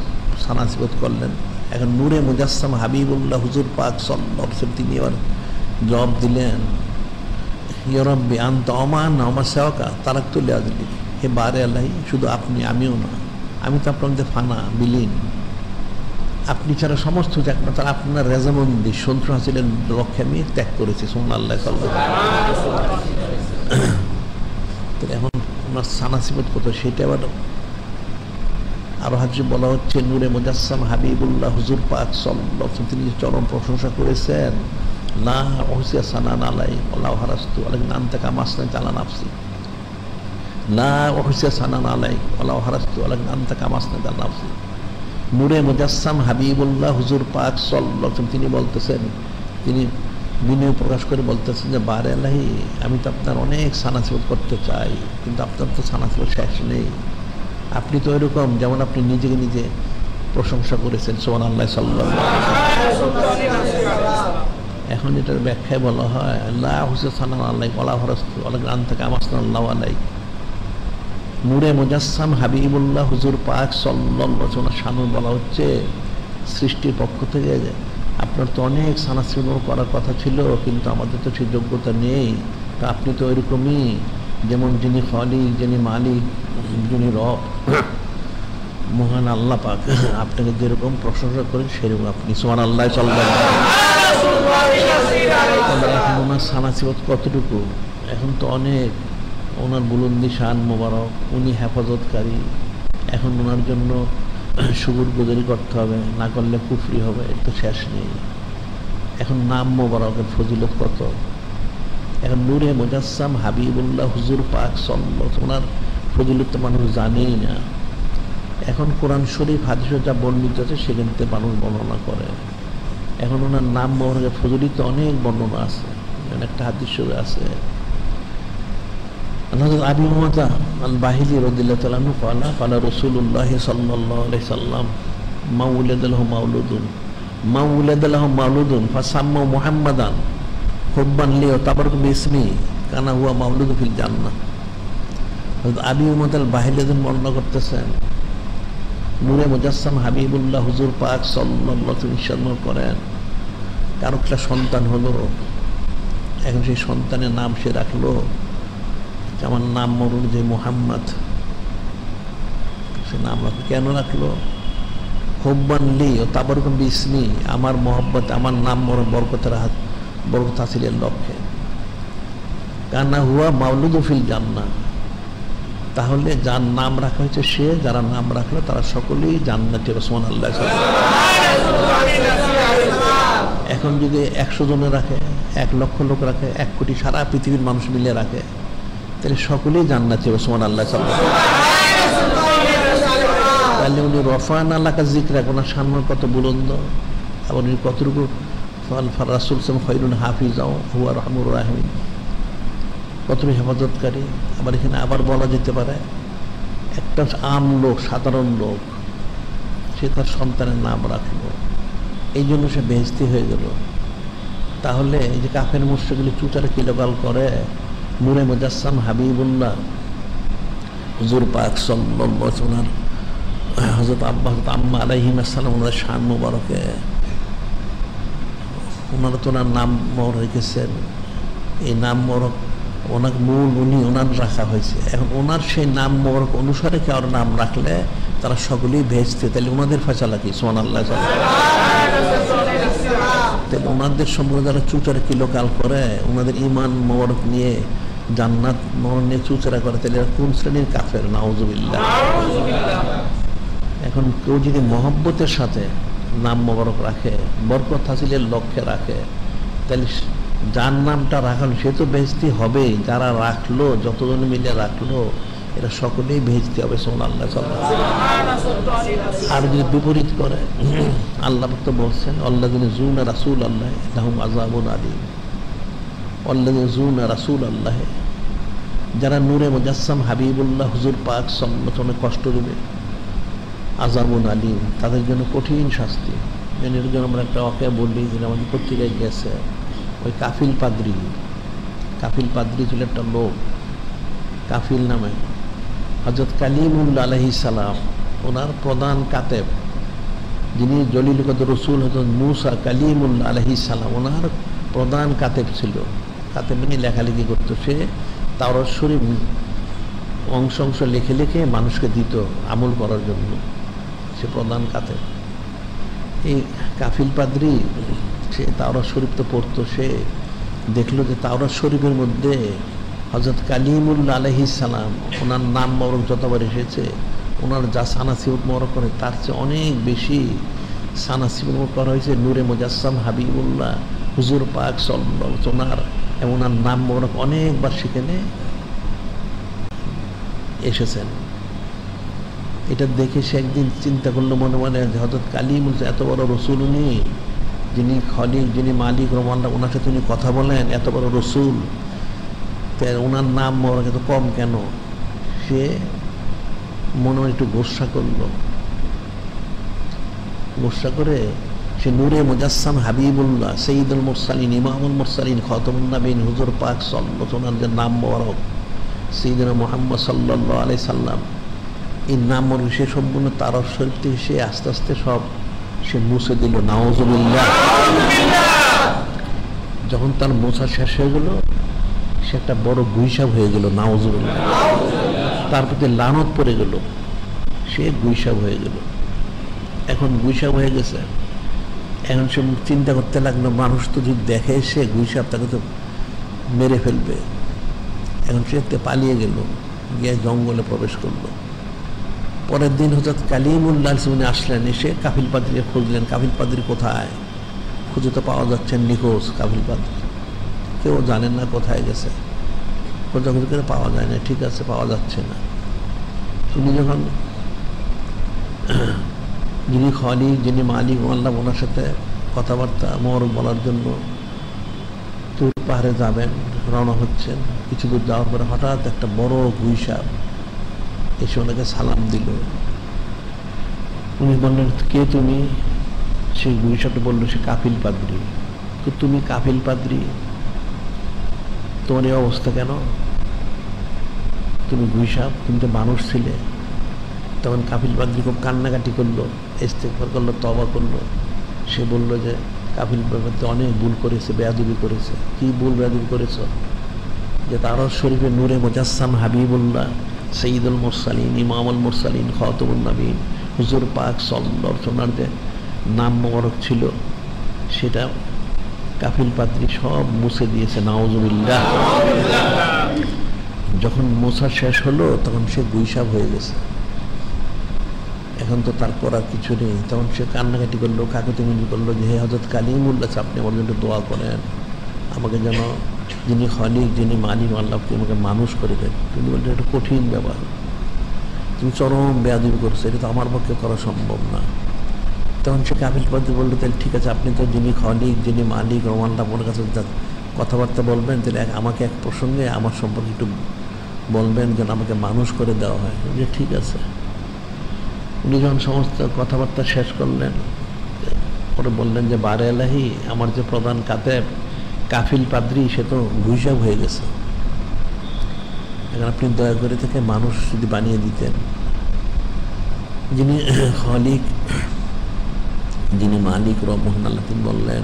সানা সিফত করলেন। এখন নূরে মুজাসসাম হাবিবুল্লাহ হুজুর পাক সাল্লাল্লাহু আলাইহি ওয়াসাল্লাম তিনি আবার জবাব দিলেন ইয়া রাব্বি আনতা ওমান ওয়া সাওয়াকা তারাকতু লিআজলিক, হে বারে আল্লাহ, শুধু আপনি, আমিও না, আমি তো আপনার মধ্যে ফানা বিলীন, আপনি ছাড়া সমস্ত একমাত্র আপনার রেজামন্দি শত্রু হাসিলের লক্ষ্যে আমি ত্যাগ করেছি সুবহানাল্লাহ সাল্লাল্লাহু আলাইহি ওয়াসাল্লাম। এখন ওনার সানা সিফত কত, সেটা আবার আরো হাদিসে বলা হচ্ছে নূরে মুজাসসাম হাবিবুল্লাহ হুজুর পাক সাল্লাল্লাহু আলাইহি ওয়াসাল্লাম তিনি চরম প্রশংসা করেছেন, লা উহসিয়া সানান আলাইক ওয়ালা হারাস্তু আলাইকা আনতা কামা আসনাইতা আলা নাফসি, লা উহসিয়া সানান আলাইক ওয়ালা হারাস্তু আলাইকা আনতা কামা আসনাইতা আলা নাফসি। নূরে মুজাসসাম হাবিবুল্লাহ হুজুর পাক সাল্লাল্লাহু আলাইহি ওয়াসাল্লাম তিনি বলতেছেন, তিনি বিনয় প্রকাশ করে বলতেছেন যে বারে আল্লাহি, আমি তো আপনার অনেক সানা সিফত করতে চাই, কিন্তু আপনার তো সানা সিফত শেষ নেই। আপনি তো এরকম যেমন আপনি নিজেকে নিজে প্রশংসা করেছেন সুবহানাল্লাহ সাল্লাল্লাহু আলাইহি ওয়াসাল্লাম। এখন এটার ব্যাখ্যায় বলা হয় লা উহসিয়া সানান আলাইক ওয়ালা হারাস্তু আলাইকা আনতা কামা আসনাল্লাহু আলাইক। নূরে মুজাসসাম হাবিবুল্লাহ হুজুর পাক সাল্লাল্লাহু আলাইহি ওয়াসাল্লাম শানু বলা হচ্ছে সৃষ্টির পক্ষ থেকে আপনার তো অনেক সানাসিবন করার কথা ছিল, কিন্তু আমাদের তো সেই যোগ্যতা নেই। তা আপনি তো ওইরকমই, যেমন যিনি খালিক, যিনি মালিক, যিনি রব, মহান আল্লাহ পাক আপনাকে যেরকম প্রশংসা করেন সেরকম আপনি সুবহানাল্লাহ সাল্লাল্লাহু এখন ওনার সানাসিবত কতটুকু? এখন তো অনেক। ওনার বুলন্দি শান মোবারক, উনি হেফাজতকারী। এখন ওনার জন্য শুকুর গুজারি করতে হবে, না করলে কুফরি হবে, এর তো শেষ নেই। এখন নাম মোবারকের ফজিলত কত! এখন নূরে মুজাসসাম হাবিবুল্লাহ হুজুর পাক সাল্লাল্লাহু, ওনার ফজিলত তো মানুষ জানেই না। এখন কোরআন শরীফ হাদিসে যা বর্ণিত আছে সেখান থেকে মানুষ বর্ণনা করে। এখন ওনার নাম মোবারকের ফজিলত অনেক বর্ণনা আছে। একটা হাদিস শরীফে আছে, হযরত আবি উমামা আল বাহিলি রাদিয়াল্লাহু তাআলা আনহু قال رسول الله صلى الله عليه وسلم ما ولد له مولود فسموا محمدا حبا ليعتبر باسمه كان هو مولود في الجنة। হযরত আবি উমামা আল বাহিলি বর্ণনা করতেছেন, নূরে মুজাসসাম হাবিবুল্লাহ হুজুর পাক সাল্লাল্লাহু আলাইহি ওয়াসাল্লাম করেন, কারো একটা সন্তান হলো, এখন সেই সন্তানের নাম সে রাখলো, আমার নাম মরুন যে মোহাম্মদ, সে নাম রাখলো। কেন রাখলো? হুব্বান লি ও তাবারুকাম বিসমি, আমার মোহাব্বত, আমার নাম বরকত হাসিলের লক্ষ্যে। কানা হুয়া মাউলুদু ফিল জান্নাহ, তাহলে যার নাম রাখা হয়েছে সে, যারা নাম রাখলো তারা সকলেই জান্নাতে। সুবহানাল্লাহ। এখন যদি 100 জনে রাখে, 1 লক্ষ লোক রাখে, 1 কোটি, সারা পৃথিবীর মানুষ মিলে রাখে, তাহলে সকলেই জান্নাতে। সুবহানাল্লাহ। তাহলে উনি রফানা লাকা যিকরা, ওনার সম্মান কত বুলন্দ, এবং উনি কতটুকু রাসূল সাল্লাল্লাহু খায়রুন হাফিজাও হুয়া রাহমুর রাহিম, কতটুকু হেফাজতকারী। আবার এখানে আবার বলা যেতে পারে, একটা আম লোক, সাধারণ লোক, সে তার সন্তানের নাম রাখলো, এই জন্য সে বেহেশতি হয়ে গেল। তাহলে এই যে কাফের মুশরিকগুলি চুচারে কিলগাল করে, নূরে মুজাসসাম হাবিবুল্লাহ হুজুর পাক সাল্লাল্লাহু আলাইহি ওয়াসাল্লাম, হযরত আব্বা, হযরত আম্মা আলাইহিম আসসালাম, ওনার শান মুবারকে, ওনারা তো ওনার নাম মোহর রেখেছেন। এই নাম মোহরক ওনার মূল উনি ওনার রাখা হয়েছে। এখন ওনার সেই নাম মোহরক অনুসারে কেউ নাম রাখলে তারা সকলেই ভেজতে, তাহলে ওনাদের ফয়সালা কি? সুবহানাল্লাহ। তাহলে ওনাদের সম্পর্কে যারা চুচারে কিলোকাল করে, ওনাদের ইমান মোবারক নিয়ে, জান্নাত মোহর নিয়ে চুচেরা করে, তাহলে কোন শ্রেণীর কাফের? নাউজুবিল্লাহ। এখন কেউ যদি মহব্বতের সাথে নাম মোবারক রাখে, বরকত হাসিলের লক্ষ্যে রাখে, তাহলে যার নামটা রাখালো সে তো বেহেশতি হবেই। যারা রাখলো, যতজন মিলে রাখলো, এরা সকলেই বেহেশতি হবে। সুবহানাল্লাহ। আর যদি বিপরীত করে, আল্লাহ তো বলছেন, আল্লাযিনা যুনা রাসূলাল্লাহ লাহুম আযাবুন আলীম, আল্লাযিনা যুনা রাসূলাল্লাহ, যারা নূরে মুজাসসাম হাবিবুল্লাহ হুজুর পাক সাল্লাল্লাহু আলাইহি ওয়াসাল্লাম কষ্ট দেবে, আযাবুন আলীম, তাদের জন্য কঠিন শাস্তি। এর জন্য আমরা একটা ওয়াকিয়া বলি, যেটা আমাদের পত্রিকায় গেছে, ওই কাফিল পাদ্রী ছিল একটা লোক, কাফিল নামে। হযরত কালিমুল্লাহ আলাইহিস সালাম, ওনার প্রধান কাতেব, যিনি জলিল কদর রাসূল হযরত মূসা কালিমুল্লাহ আলাইহিস সালাম, ওনার প্রধান কাতেব ছিল। কাতেব মানে লেখালেখি করতো, সে তাওরাত শরীফ অংশ অংশ লিখে লিখে মানুষকে দিত আমল করার জন্য, সে প্রধান কাতেব। এই কাফিল পাদ্রী, সে তাওরাত শরীফ তো পড়তো, সে দেখলো যে তাওরাত শরীফের মধ্যে হযরত কালিমুল্লাহ আলাইহিস সালাম, ওনার নাম মোবারক যতবার এসেছে, ওনার যা সানাসিবত মোবারক করে তার চেয়ে অনেক বেশি সানাসিবত মোবারক করা হয়েছে নূরে মুজাসসাম হাবিবুল্লাহ হুজুর পাক সাল্লাল্লাহু আলাইহি ওয়াসাল্লাম। ওনার নাম মোবারক অনেকবার সেখানে এসেছেন। এটা দেখে সে একদিন চিন্তা করলো মনে মনে, হযরত কালিমুল্লাহ এত বড় রসুল, উনি যিনি খলিক, যিনি মালিক রহমাল্লাহ, ওনার সাথে উনি কথা বলেন, এত বড় রসুল, ওনার নাম মোবারক এত কম কেন? সে মনে মনে একটু গোসা করলো। গোসা করে সে নূরে মুজাসসাম হাবিবুল্লাহ সাইয়্যিদুল মুরসালিন, ইমামুল মুরসালিন, খাতামুন নবীন হুজুর পাক সাল্লাল্লাহু আলাইহি ওয়াসাল্লাম, যে নাম মোবারক সাইয়্যিদুনা মুহাম্মদ সাল্লাল্লাহু আলাইহি সাল্লাম, এই নাম মোবারক সে সম্পূর্ণ তাওরাত শরীফ থেকে সে আস্তে আস্তে সব সে মুছে দিল, নাউজুবিল্লাহ। যখন তার মোছা শেষ হয়ে গেল, সে একটা বড় গুইসাব হয়ে গেল, নাউজুবিল্লাহ। তার প্রতি লানত পড়ে গেল, সে গুইসাব হয়ে গেল। এখন গুইসাব হয়ে গেছে, এখন সে চিন্তা করতে লাগলো, মানুষ তো যদি দেখে সে গুইসাব, তাকে তো মেরে ফেলবে। এখন সে পালিয়ে গেল, গিয়ে জঙ্গলে প্রবেশ করলো। পরের দিন হযরত কালিমুল্লাহ উনি আসলেন, এসে কাফিল পাদ্রীকে খুঁজলেন, কাফিল পাদ্রী কোথায়? খুঁজে তো পাওয়া যাচ্ছে নিখোঁজ কাফিল পাদ্রী, কেউ জানেন না কোথায় গেছে, খোঁজাখুঁজি করে পাওয়া যায় না। ঠিক আছে, পাওয়া যাচ্ছে না। উনি যখন যিনি খালিক, যিনি মালিক আল্লাহ, ওনার সাথে কথাবার্তা মোর বলার জন্য তুর পাহাড়ে যাবেন, রওনা হচ্ছেন। কিছু দূর যাওয়ার পরে হঠাৎ একটা বড় গুইসাপ এসে ওনাকে সালাম দিল। উনি বললেন, কে তুমি? সেই গুইসাপটা বললো, সে কাফিল পাদ্রী। তো তুমি কাফিল পাদ্রী, তোমার এই অবস্থা কেন? তুমি গুইসাপ, তুমি তো মানুষ ছিলে। তখন কাফিল পাদ্রী খুব কান্নাকাটি করলো, ইস্তেগফার করলো, তওবা করলো। সে বলল যে কাফিল পাদ্রী অনেক ভুল করেছে, বেয়াদবি করেছে। কি ভুল বেয়াদবি করেছ? যে তার শরীফে নূরে মুজাসসাম হাবিবুল্লাহ, সঈদুল মুরসালিন, ইমামুল মুরসালিন, খাতামুন নবীন, হুজুর পাক সাল্লাল্লাহু আলাইহি ওয়াসাল্লামের যে নাম মোবারক ছিল, সেটা কাফিল পাদ্রী সব মুছে দিয়েছে, নাউজুবিল্লাহ। যখন মোছা শেষ হলো, তখন সে গুইসাব হয়ে গেছে। এখন তো তার করার কিছু নেই। তখন সে কান্নাকাটি করলো, কাকুতিমিনতি করলো যে, হে হযরত কালিমুল্লাহ, আপনি আমার জন্য দোয়া করেন, আমাকে যেন যিনি খালিক, যিনি মালিক আল্লাহ, আমাকে মানুষ করে দেন। তিনি বললেন, এটা কঠিন ব্যাপার, তুমি চরম বেয়াদবি করছো, এটা তো আমার পক্ষে করা সম্ভব না। তখন সে কাফিল পাদ্রী বললো, তাহলে ঠিক আছে, আপনি তো যিনি খালিক, যিনি মালিক আল্লাহ, ওনার কাছে কথাবার্তা বলবেন, তাহলে আমাকে এক প্রসঙ্গে আমার সম্পর্কে একটু বলবেন, যেন আমাকে মানুষ করে দেওয়া হয়। যে ঠিক আছে। উনি যখন সমস্ত কথাবার্তা শেষ করলেন, পরে বললেন যে, বারে এলাহি, আমার যে প্রধান কাতেব কাফিল পাদ্রী, সে তো গুইসাব হয়ে গেছে। এখন আপনি দয়া করে থেকে মানুষ যদি বানিয়ে দিতেন। যিনি খালিক, যিনি মালিক রহমান আল্লাহ, তিনি বললেন,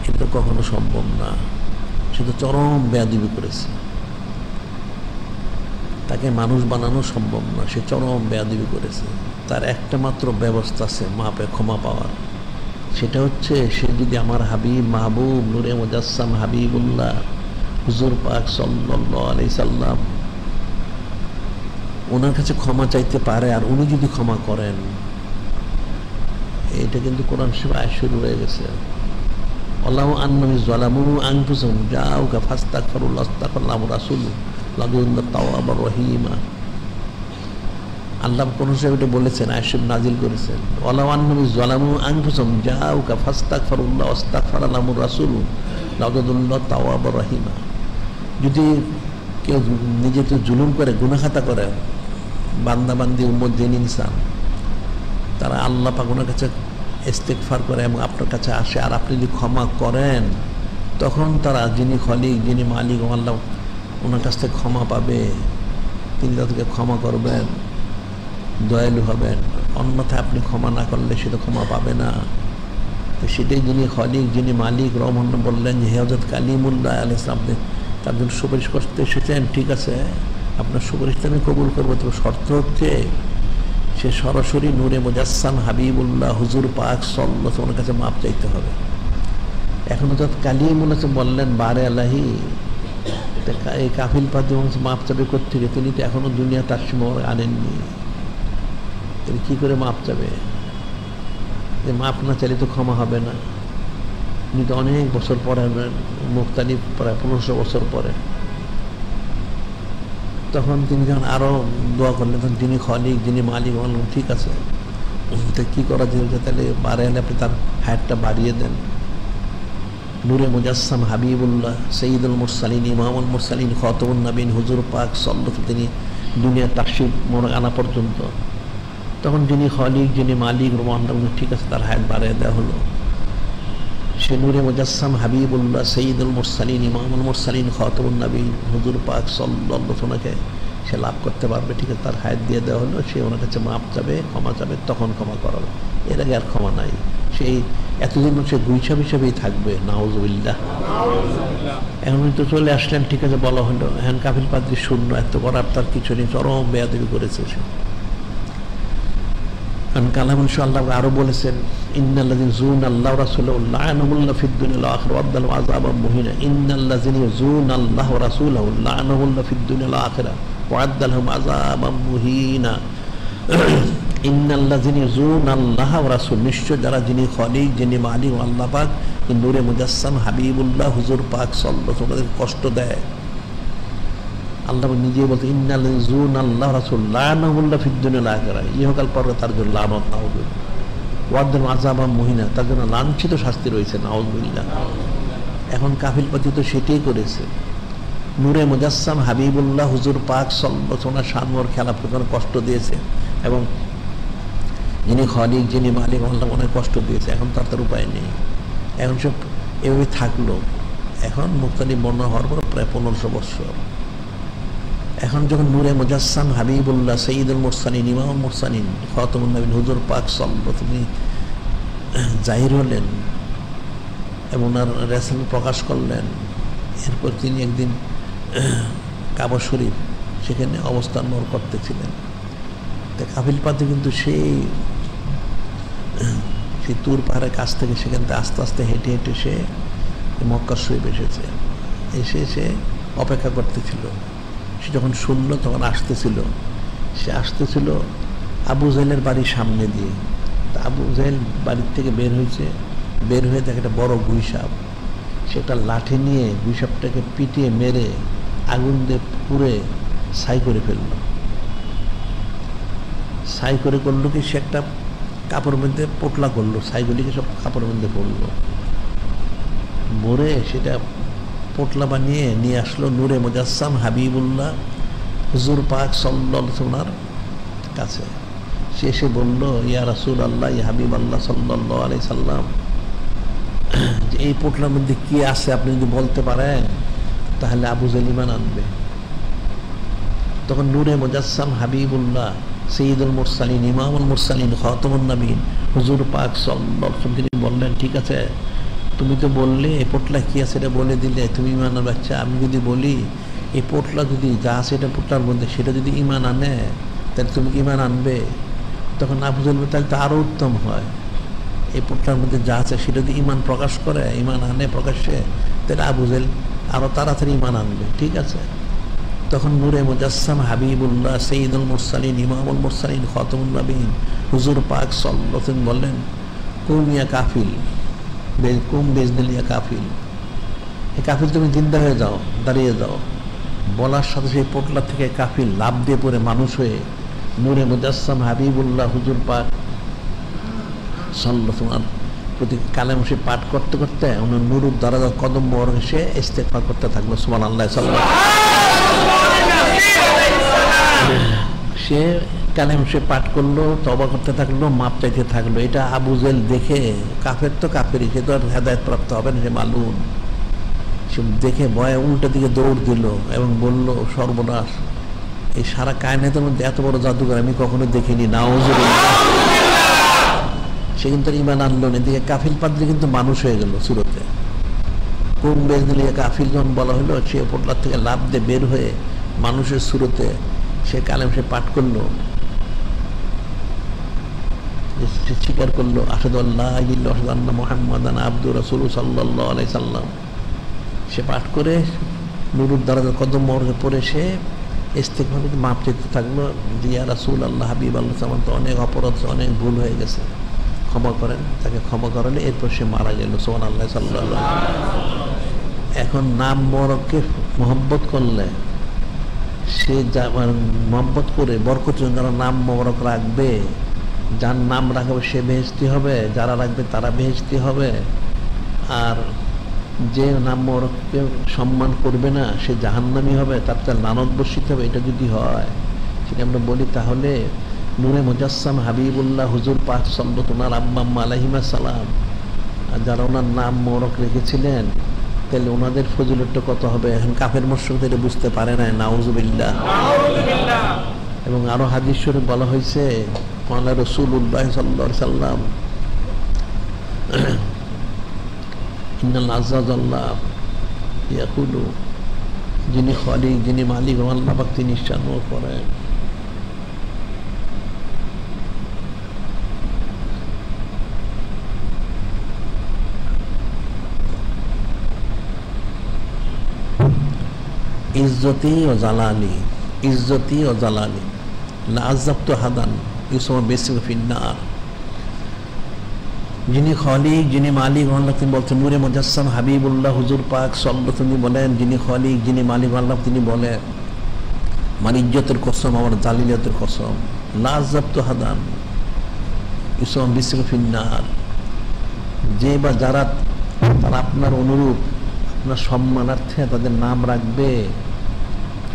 এটা কখনো সম্ভব না, সে তো চরম বেয়াদবি করেছে, তাকে মানুষ বানানো সম্ভব না, সে চরম বেয়াদবি করেছে। তার একটা মাত্র ব্যবস্থা আছে মাপে ক্ষমা পাওয়ার, সেটা হচ্ছে সে যদি আমার হাবিব মাহবুব নূরে মুজাসসাম হাবিবুল্লাহ হুজুর পাক সাল্লাল্লাহু আলাইহি সাল্লাম ওনার কাছে ক্ষমা চাইতে পারে, আর উনি যদি ক্ষমা করেন, এটা কিন্তু কোরআন শরীফে শুরু হয়ে গেছে, আল্লাহু আন্নাহু যালামু আনফুসাহুম জাউকা ফাস্তাগফিরুল্লাহ আস্তাগফিরুল্লাহ রাসূলু লাদুল্লাহ তাওয়াবার রহিমা। আল্লাহ কোন এটা বলেছেন, আয়াত নাজিল করেছেন, আল্লাহু আন্নাহু যালামু আনফুসাহুম জাউকা ফাস্তাগফিরুল্লাহ আস্তাগফিরুল্লাহ রাসূলু লাদুল্লাহ তাওয়াবার রহিমা। যদি কেউ নিজে তো জুলুম করে, গুনাহ খাতা করে, বান্দা বান্দি উম্মত জিন ইনসান, তারা আল্লাহ পাক ওনার কাছে ইস্তেগফার করে এবং আপনার কাছে আসে, আর আপনি যদি ক্ষমা করেন, তখন তারা যিনি খালিক, যিনি মালিক আল্লাহ, ওনার কাছ থেকে ক্ষমা পাবে, তিনি তাদেরকে ক্ষমা করবেন, দয়ালু হবেন। অন্যথায় আপনি ক্ষমা না করলে সে তো ক্ষমা পাবে না। তো সেটাই যিনি খালিক, যিনি মালিক রহমান বললেন যে, হে হযরত কালিমুল্লাহ আলাইহিস সালাম, আপনি তার জন্য সুপারিশ করতে এসেছেন, ঠিক আছে, আপনার সুপারিশটা আমি কবুল করবো, তবে শর্ত হচ্ছে সে সরাসরি নূরে মুজাসসাম হাবিবুল্লাহ হুজুর পাক সাল্লাল্লাহু আলাইহি ওনার কাছে মাপ চাইতে হবে। এখন হযরত কালিমুল্লাহ বললেন, বারে আলাহি, এই কাফিল পাদ্রী মাপ চাবে কোত্থেকে? তিনি তো এখনো দুনিয়া তার সময় আনেননি, তিনি কি করে মাপ চাবে? যে মাপ না চাইলে তো ক্ষমা হবে না। উনি তো অনেক বছর পরে মুক্তালিফ, প্রায় 1500 বছর পরে। তখন তিনি যখন আরো দোয়া করলেন, তখন যিনি খালিক, যিনি মালিক, বললেন ঠিক আছে, তো কি করা যেতে? তাহলে বারে এলে আপনি তার হায়াতটা বাড়িয়ে দেন। নূরে মুজাসসাম হাবিবুল্লাহ সঈদুল মুরসালিন, ইমামুল মুরসালিন, খাতামুন নবীন, হুজুর পাক সাল্লাল্লাহু, তিনি দুনিয়ার তাশরীফ মোবারক আনা পর্যন্ত। তখন যিনি খালিক, যিনি মালিক রহমান, ঠিক আছে, তার হায়াত বাড়িয়ে দেওয়া হলো। সে নূরে মুজাসসাম হাবিবুল্লাহ সঈদুল মুরসালিন, ইমামুল মুরসালিন, খাতামুন নবীন, হুজুর পাক সাল্লাল্লাহু আলাইহি ওয়াসাল্লামকে সে লাভ করতে পারবে, ঠিক আছে, তার হায়াত দিয়ে দেওয়া হলো, সে ওনার কাছে মাপ চাবে, ক্ষমা চাবে, তখন ক্ষমা করালো, এর আগে আর ক্ষমা নাই। সেই এতদিন সে গুইসাব হিসাবেই থাকবে, নাউজুবিল্লাহ। এখন তো চলে আসলেন, ঠিক আছে, বলা হলো, এখন কাফিল পাদ্রী শূন্য, এত করার তার কিছু নেই, চরম বেয়াদবি করেছে সে। কারণ কালাম আল্লাহ আরো বলেছেন, ইন্নাল্লাযিনা যুনা আল্লাহ ওয়া রাসূলাহু লা'নাহুল্লাহু ফিদ দুনিয়া ওয়াল আখিরাহ ওয়া আ'আদ্দা আযাবান মুহিনা। ইন্নাল্লাযিনা যুনা আল্লাহ ওয়া রাসূলাহু লা'নাহুল্লাহু ফিদ দুনিয়া ওয়াল আখিরাহ ওয়া আ'আদ্দা লাহুম আযাবান মুহিনা। ইন্নাল্লাযিনা যুনা আল্লাহ ওয়া রাসূল, নিশ্চয় যারা, যিনি খলিক, যিনি মালিক আল্লাহ পাক, নূরে মুজাসসাম হাবিবুল্লাহ হুজুর পাক সাল্লাল্লাহু আলাইহি ওয়াসাল্লাম কষ্ট দেয়। আল্লাহ নিজে বলতে, ইন্নাল্লাযিনা যুনা আল্লাহ রাসূল লা'নাহুল্লাহু ফিদ দুনিয়া ওয়াল আখিরাহ, ইহকাল পরে তার জন্য লানত, নাউযুবিল্লাহ। ওয়া আ'আদ্দা লাহুম আযাবান মুহিনা, তার জন্য লাঞ্ছিত শাস্তি রয়েছে, নাউযুবিল্লাহ। এখন কাফিল পাতি তো সেটাই করেছে। নূরে মুজাসসাম হাবিবুল্লাহ হুজুর পাক সাল্লাল্লাহু আলাইহি ওয়াসাল্লাম শানওয়ার খেলাফ করে কষ্ট দিয়েছে, এবং যিনি খলিক, যিনি মালিক আল্লাহ অনেক কষ্ট দিয়েছে। এখন তার উপায় নেই, এখন সব এভাবে থাকলো। এখন মুক্তালিফ বর্ণনা হওয়ার পর প্রায় 1500 বৎসর। এখন যখন নূরে মুজাসসাম হাবিবুল্লাহ সৈয়দুল মুরসালিন, ইমামুল মুরসালিন, খাতামুন নবীন হুজুর পাক সাল্লাল্লাহু আলাইহি তিনি জাহির হলেন এবং ওনার রেসাল প্রকাশ করলেন, এরপর তিনি একদিন কাবা শরীফ সেখানে অবস্থান করতেছিলেন। কাফিল পাতি কিন্তু সেই তুর পাহাড়ের কাছ থেকে সেখান থেকে আস্তে আস্তে হেঁটে হেঁটে সে মক্কা শরীফ এসেছে। এসে সে অপেক্ষা করতেছিল। সে যখন শুনলো তখন সে আসতেছিল আবু জাহেলের বাড়ির সামনে দিয়ে। তা আবু জাহেল বাড়ির থেকে বের হয়ে দেখে একটা বড় গুইসাপ। সেটা লাঠি নিয়ে গুইসাপটাকে পিটিয়ে মেরে আগুন দিয়ে পুড়ে ছাই করে ফেললো। ছাই করে করলো কি, সে একটা কাপড়ের মধ্যে পোটলা করলো, ছাইগুলিকে সব কাপড়ের মধ্যে পড়লো, ভরে সেটা পোটলা বানিয়ে নিয়ে আসলো নূরে মুজাসসাম হাবিবুল্লাহ হুজুর পাক সাল্লাল্লাহু আলাইহি ওয়াসাল্লামের কাছে। সে এসে বলল, ইয়া রাসূলুল্লাহ, ইয়া হাবিব আল্লাহ সাল্লাল্লাহু আলাইহি সাল্লাম, যে এই পোটলার মধ্যে কি আছে আপনি যদি বলতে পারেন তাহলে আবু জাহেল ঈমান আনবে। তখন নূরে মুজাসসাম হাবিবুল্লাহ সৈয়দুল মুরসালিন, ইমামুল মুরসালিন, খাতামুন নবীন হুজুর পাক সাল্লাল্লাহু আলাইহি ওয়াসাল্লাম তিনি বললেন, ঠিক আছে, তুমি তো বললে এই পোটলা কি আছে এটা বলে দিলে, তুমি ঈমান আনবে। আচ্ছা, আমি যদি বলি এই পোটলা যদি যা আছে এটা পোটলার মধ্যে, সেটা যদি ঈমান আনে তাহলে তুমি কি ঈমান আনবে? তখন আবু জাহেল বলল, তাহলে তো আরও উত্তম হয়, এই পোটলার মধ্যে যা আছে সেটা যদি ঈমান প্রকাশ করে, ঈমান আনে প্রকাশ্যে, তাহলে আবু জাহেল আরও তাড়াতাড়ি ঈমান আনবে। ঠিক আছে। তখন নূরে মুজাসসাম হাবিবুল্লাহ সৈয়দুল মুরসালিন, ইমামুল মুরসালিন, খাতামুন নবীন হুজুর পাক সাল্লাল্লাহু আলাইহি ওয়াসাল্লাম বললেন, কুম ইয়া কাফিল, কুম বেজদিলিয়া কাফিল, এই কাফিল তুমি জিন্দা হয়ে যাও, দাঁড়িয়ে যাও। বলার সাথে সেই পোটলা থেকে কাফিল লাভ দিয়ে পড়ে মানুষ হয়ে নূরে মুজাসসাম হাবিবুল্লাহ হুজুর পাক সাল্লাল্লাহু আলাইহি ওয়াসাল্লাম প্রতি কালেমা সে পাঠ করতে করতে ওনার নুরুর দারাজাত কদম মোবারক সে ইস্তেগফার করতে থাকলো, সুবহানাল্লাহ। সে কালেমা সে পাঠ করলো, তওবা করতে থাকলো, মাপ চাইতে থাকলো। এটা আবু জাহেল দেখে, কাফের তো কাফেরই, সে তো আর হেদায়েত প্রাপ্ত হবে না, সে মালুম। সে দেখে ভয়ে উল্টা দিকে দৌড় দিল এবং বলল, সর্বনাশ, এই সারা কায়নাতের মধ্যে এত বড় জাদুঘর আমি কখনো দেখিনি, নাউজুবিল্লাহ। সে কিন্তু ঈমান আনলো না। এদিকে কাফিল পাদ্রী কিন্তু মানুষ হয়ে গেল সুরতে। কোন বেশ দিলে কাফিল যখন বলা হলো, সে পোটলার থেকে লাভ দিয়ে বের হয়ে মানুষের সুরতে সে কালেম সে পাঠ করলো, সে স্বীকার করলো, আশহাদু আল্লা ইলাহা ইল্লাল্লাহ ওয়া আশহাদু আন্না মুহাম্মাদান আবদুহু ওয়া রাসূলুহু সাল্লাল্লাহু আলাইহি সাল্লাম। সে পাঠ করে নুরুর দারাজাত কদম মোবারকে পড়ে সে ইস্তেগফার করে মাপ চাইতে থাকলো, ইয়া রাসূলুল্লাহ, হাবিব আল্লাহ, আমার তো অনেক অপরাধ, অনেক ভুল হয়ে গেছে, ক্ষমা করেন। তাকে ক্ষমা করালে এরপর সে মারা গেল, সুবহানাল্লাহ সাল্লাল্লাহু আলাইহি। এখন নাম মোবারককে মহব্বত করলে সে মহব্বত করে বরকত যারা নাম মোবারক রাখবে, যার নাম রাখবে সে বেহেশতি হবে, যারা রাখবে তারা বেহেশতি হবে। আর যে নাম মোবারককে সম্মান করবে না সে জাহান্নামী হবে, তার লানত বর্ষিত হবে। এটা যদি হয়, সেটা আমরা বলি, তাহলে নূরে মুজাসসাম হাবিবুল্লাহ হুজুর পাক সাল্লাল্লাহু আলাইহি ওয়া আম্মা আলাইহিমা সালাম, আর যারা ওনার নাম মোবারক রেখেছিলেন, তাহলে ওনাদের ফজিলতটা কত হবে? এখন কাফের মুশরিকদের বুঝতে পারে না, নাউযুবিল্লাহ। এবং আরো হাদিস শরীফ বলা হয়েছে, ক্বালা রাসূলুল্লাহ সাল্লাল্লাহু আলাইহি সাল্লাম, ইন্নাল আযাল্লাহ ইয়াকুলু, যিনি খালিক, যিনি মালিক, আল্লাহ পাক তিনি ইচ্ছানো করেন। ইজ্জতি ও জালালি, ইজ্জতি ও জালালি লা আযাবতু হাদান ইউসমা বিসমি ফিন্নার। যিনি খালিক, যিনি মালিক, আল্লাহ তিনি বলছেন, নূরে মুজাসসাম হাবিবুল্লাহ হুজুর পাক সাল্লাল্লাহু তিনি বলেন, যিনি খালিক, যিনি মালিক, আল্লাহ তিনি বলেন, আমার ইজ্জতের কসম, আমার জালিলিয়াতের কসম, লা আযাবতু হাদান ইউসমা বিসমি ফিন্নার। যে বা যারা তারা আপনার অনুরূপ, আপনার সম্মানার্থে তাদের নাম রাখবে,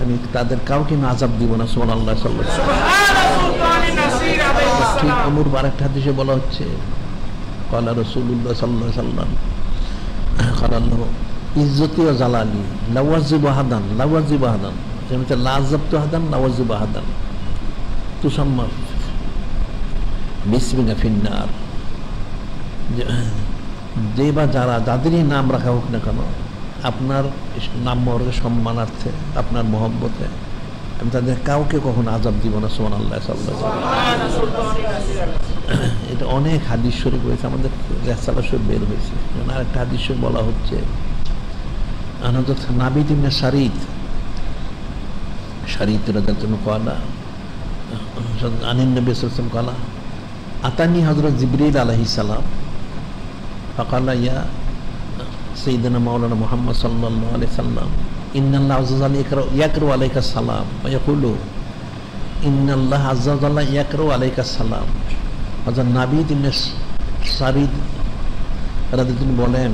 আমি তাদের কাউকে আমি আযাব দিব না। সুবহানাল্লাহ। ঠিক অনুরূপ আরেকটা হাদিসে বলা হচ্ছে, ক্বালা রাসূলুল্লাহ সাল্লাল্লাহু আলাইহি সাল্লাম, ক্বালা ইজ্জতি ওয়া জালালি লাওয়াজিবু হাদান, লাওয়াজিবু হাদান, যেমন লা আযাবতু হাদান, লাওয়াজিবু হাদান তুসাম্মা বিসমিকা ফিন্নার। যে বা যারা, যাদেরই নাম রাখা হোক না কেন, আপনার নাম মর্গে সম্মানার্থে, আপনার মহব্বতে, আমি তাদের কাউকে কখনো আযাব দিব না। সুবহানাল্লাহ। এটা অনেক হাদিস শরীফ রয়েছে, আমাদের রেসালা শরীফ বের হয়েছে। আরেকটা হাদিস শরীফ বলা হচ্ছে, হযরত নাবিদ ইবনে শারিদ রাদিয়াল্লাহু ক্বালা আনিন নবী সাল্লাল্লাহু আলাইহি ওয়াসাল্লাম ক্বালা আতানি হযরত জিবরিল আলাইহিস সালাম ফাকালা ইয়া সাইয়্যিদানা মাওলানা মুহাম্মদ সাল্লাল্লাহু আলাইহি ওয়াসাল্লাম, ইন্নাল্লাহ আযজা ওয়া জাল্লা ইয়াকরু আলাইকা সালাম ওয়া ইয়াকুলু ইন্নাল্লাহ আযজা ওয়া জাল্লা ইয়াকরু আলাইকা সালাম। হযরত নাবিদ ইবনে শারিদ রাদিয়াল্লাহু তিনি বলেন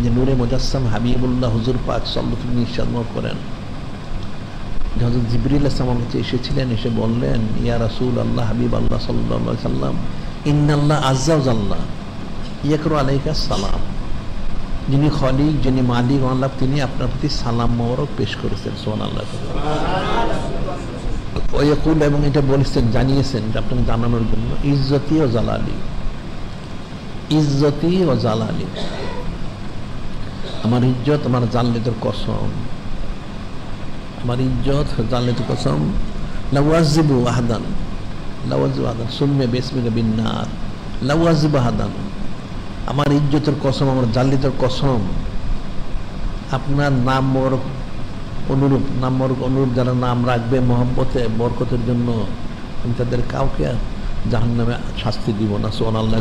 যে নূরে মুজাসসাম হাবিবুল্লাহ হুজুর পাক সাল্লাল্লাহু আলাইহি ওয়াসাল্লাম ইরশাদ করেন, হযরত জিবরিল আলাইহিস সালাম কাছে এসেছিলেন, এসে বললেন, ইয়া রাসূলুল্লাহ, হাবিব আল্লাহ সাল্লাল্লাহু আলাইহি ওয়াসাল্লাম, ইন্নাল্লাহ আযজা ওয়া জাল্লা ইয়াকরু আলাইকা সালাম, যিনি খালিক, যিনি মালিক, আল্লাহ তিনি আপনার প্রতি সালাম মোবারক পেশ করেছেন। সুবহানাল্লাহ। ওয়াকুল, এবং এটা বলেছেন, জানিয়েছেন আপনাকে জানানোর জন্য, ইজ্জতি ও জালালি, ইজ্জতি ও জালালি, আমার ইজ্জত, আমার জালালির কসম, আমার ইজ্জত জালালির কসম, লাওয়াজিবু আহাদান, লাওয়াজিবু আহাদান সুম্মা বিসমিকা বিন্নার, লাওয়াজিবু আহাদান, আমার ইজ্জতের কসম, আমার জালিতের কসম, আপনার নাম মোবারক অনুরূপ, নাম মোবারক অনুরূপ যারা নাম রাখবে মহব্বতে, বরকতের জন্য, আমি তাদের কাউকে জাহান্নামে শাস্তি দিব না। সুবহানাল্লাহ।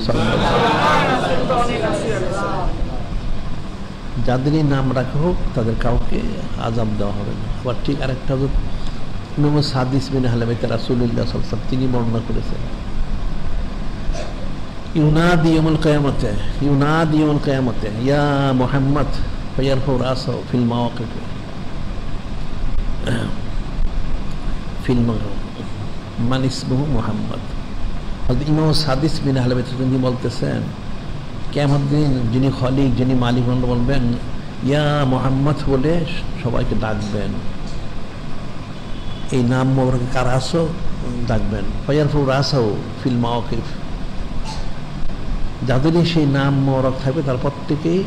যাদেরই নাম রাখা হোক তাদের কাউকে আযাব দেওয়া হবে না। আবার ঠিক আরেকটা ইমাম সাদিস বিন হালামাত রাসূলুল্লাহ সাল্লাল্লাহু আলাইহি ওয়াসাল্লাম তিনি বর্ণনা করেছেন, ইউনাদি ইয়াউমুল কিয়ামাতে, ইউনাদি ইয়াউমুল কিয়ামাতে ইয়া মুহাম্মদ ফায়ারফু রাসাহু ফিল মাওয়াকিফ, ফিল মান ইসমুহু মুহাম্মদ। হযরত ইমাম সাদিস বিন হালামাত তিনি বলতেছেন, কিয়ামত দিন যিনি খালিক, যিনি মালিক, বলবেন ইয়া মুহাম্মদ বলে সবাইকে ডাকবেন, এই নাম মোবারক কারা আছো ডাকবেন, ফায়ারফু রাসাহু ফিল মাওয়াকিফ, যাদেরই সেই নাম মোবারক থাকবে তার প্রত্যেকেই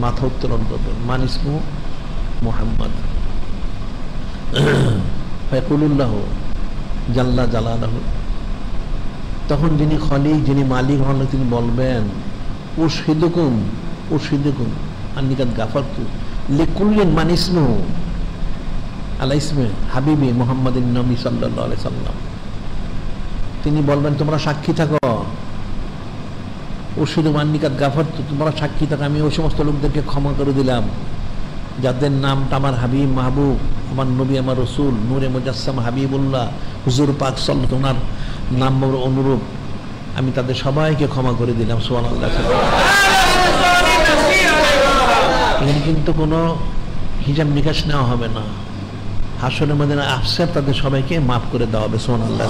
মাথা উত্তোলন করবেন, মান ইসমু মুহাম্মদ, ফায়াকুলুল্লাহ জাল্লা জালালাহু, তখন যিনি খালিক, যিনি মালিক হন তিনি বলবেন, উশহিদুকুম, উশহিদুকুম আন্নী কাদ গাফারতু লিকুল্লিন মান ইসমুহু আলা ইসমে হাবিবি মুহাম্মাদিন নবী সাল্লাল্লাহু আলাইহি সাল্লাম, তিনি বলবেন তোমরা সাক্ষী থাকো, উশহিদু আন্নী কাদ গাফারতু, তোমরা সাক্ষী থাকো, আমি ওই সমস্ত লোকদেরকে ক্ষমা করে দিলাম যাদের নামটা আমার হাবিব, মাহবুব, আমার নবী, আমার রসুল, নূরে মুজাসসাম হাবিবুল্লাহ হুজুর পাক সাল্লাল্লাহু ওনার নাম অনুরূপ, আমি তাদের সবাইকে ক্ষমা করে দিলাম। সুবহানাল্লাহ। এখানে কিন্তু কোনো হিসাব নিকাশ নেওয়া হবে না, হাসরের মধ্যে আফসার তাদের সবাইকে মাফ করে দেওয়া হবে। সুবহানাল্লাহ।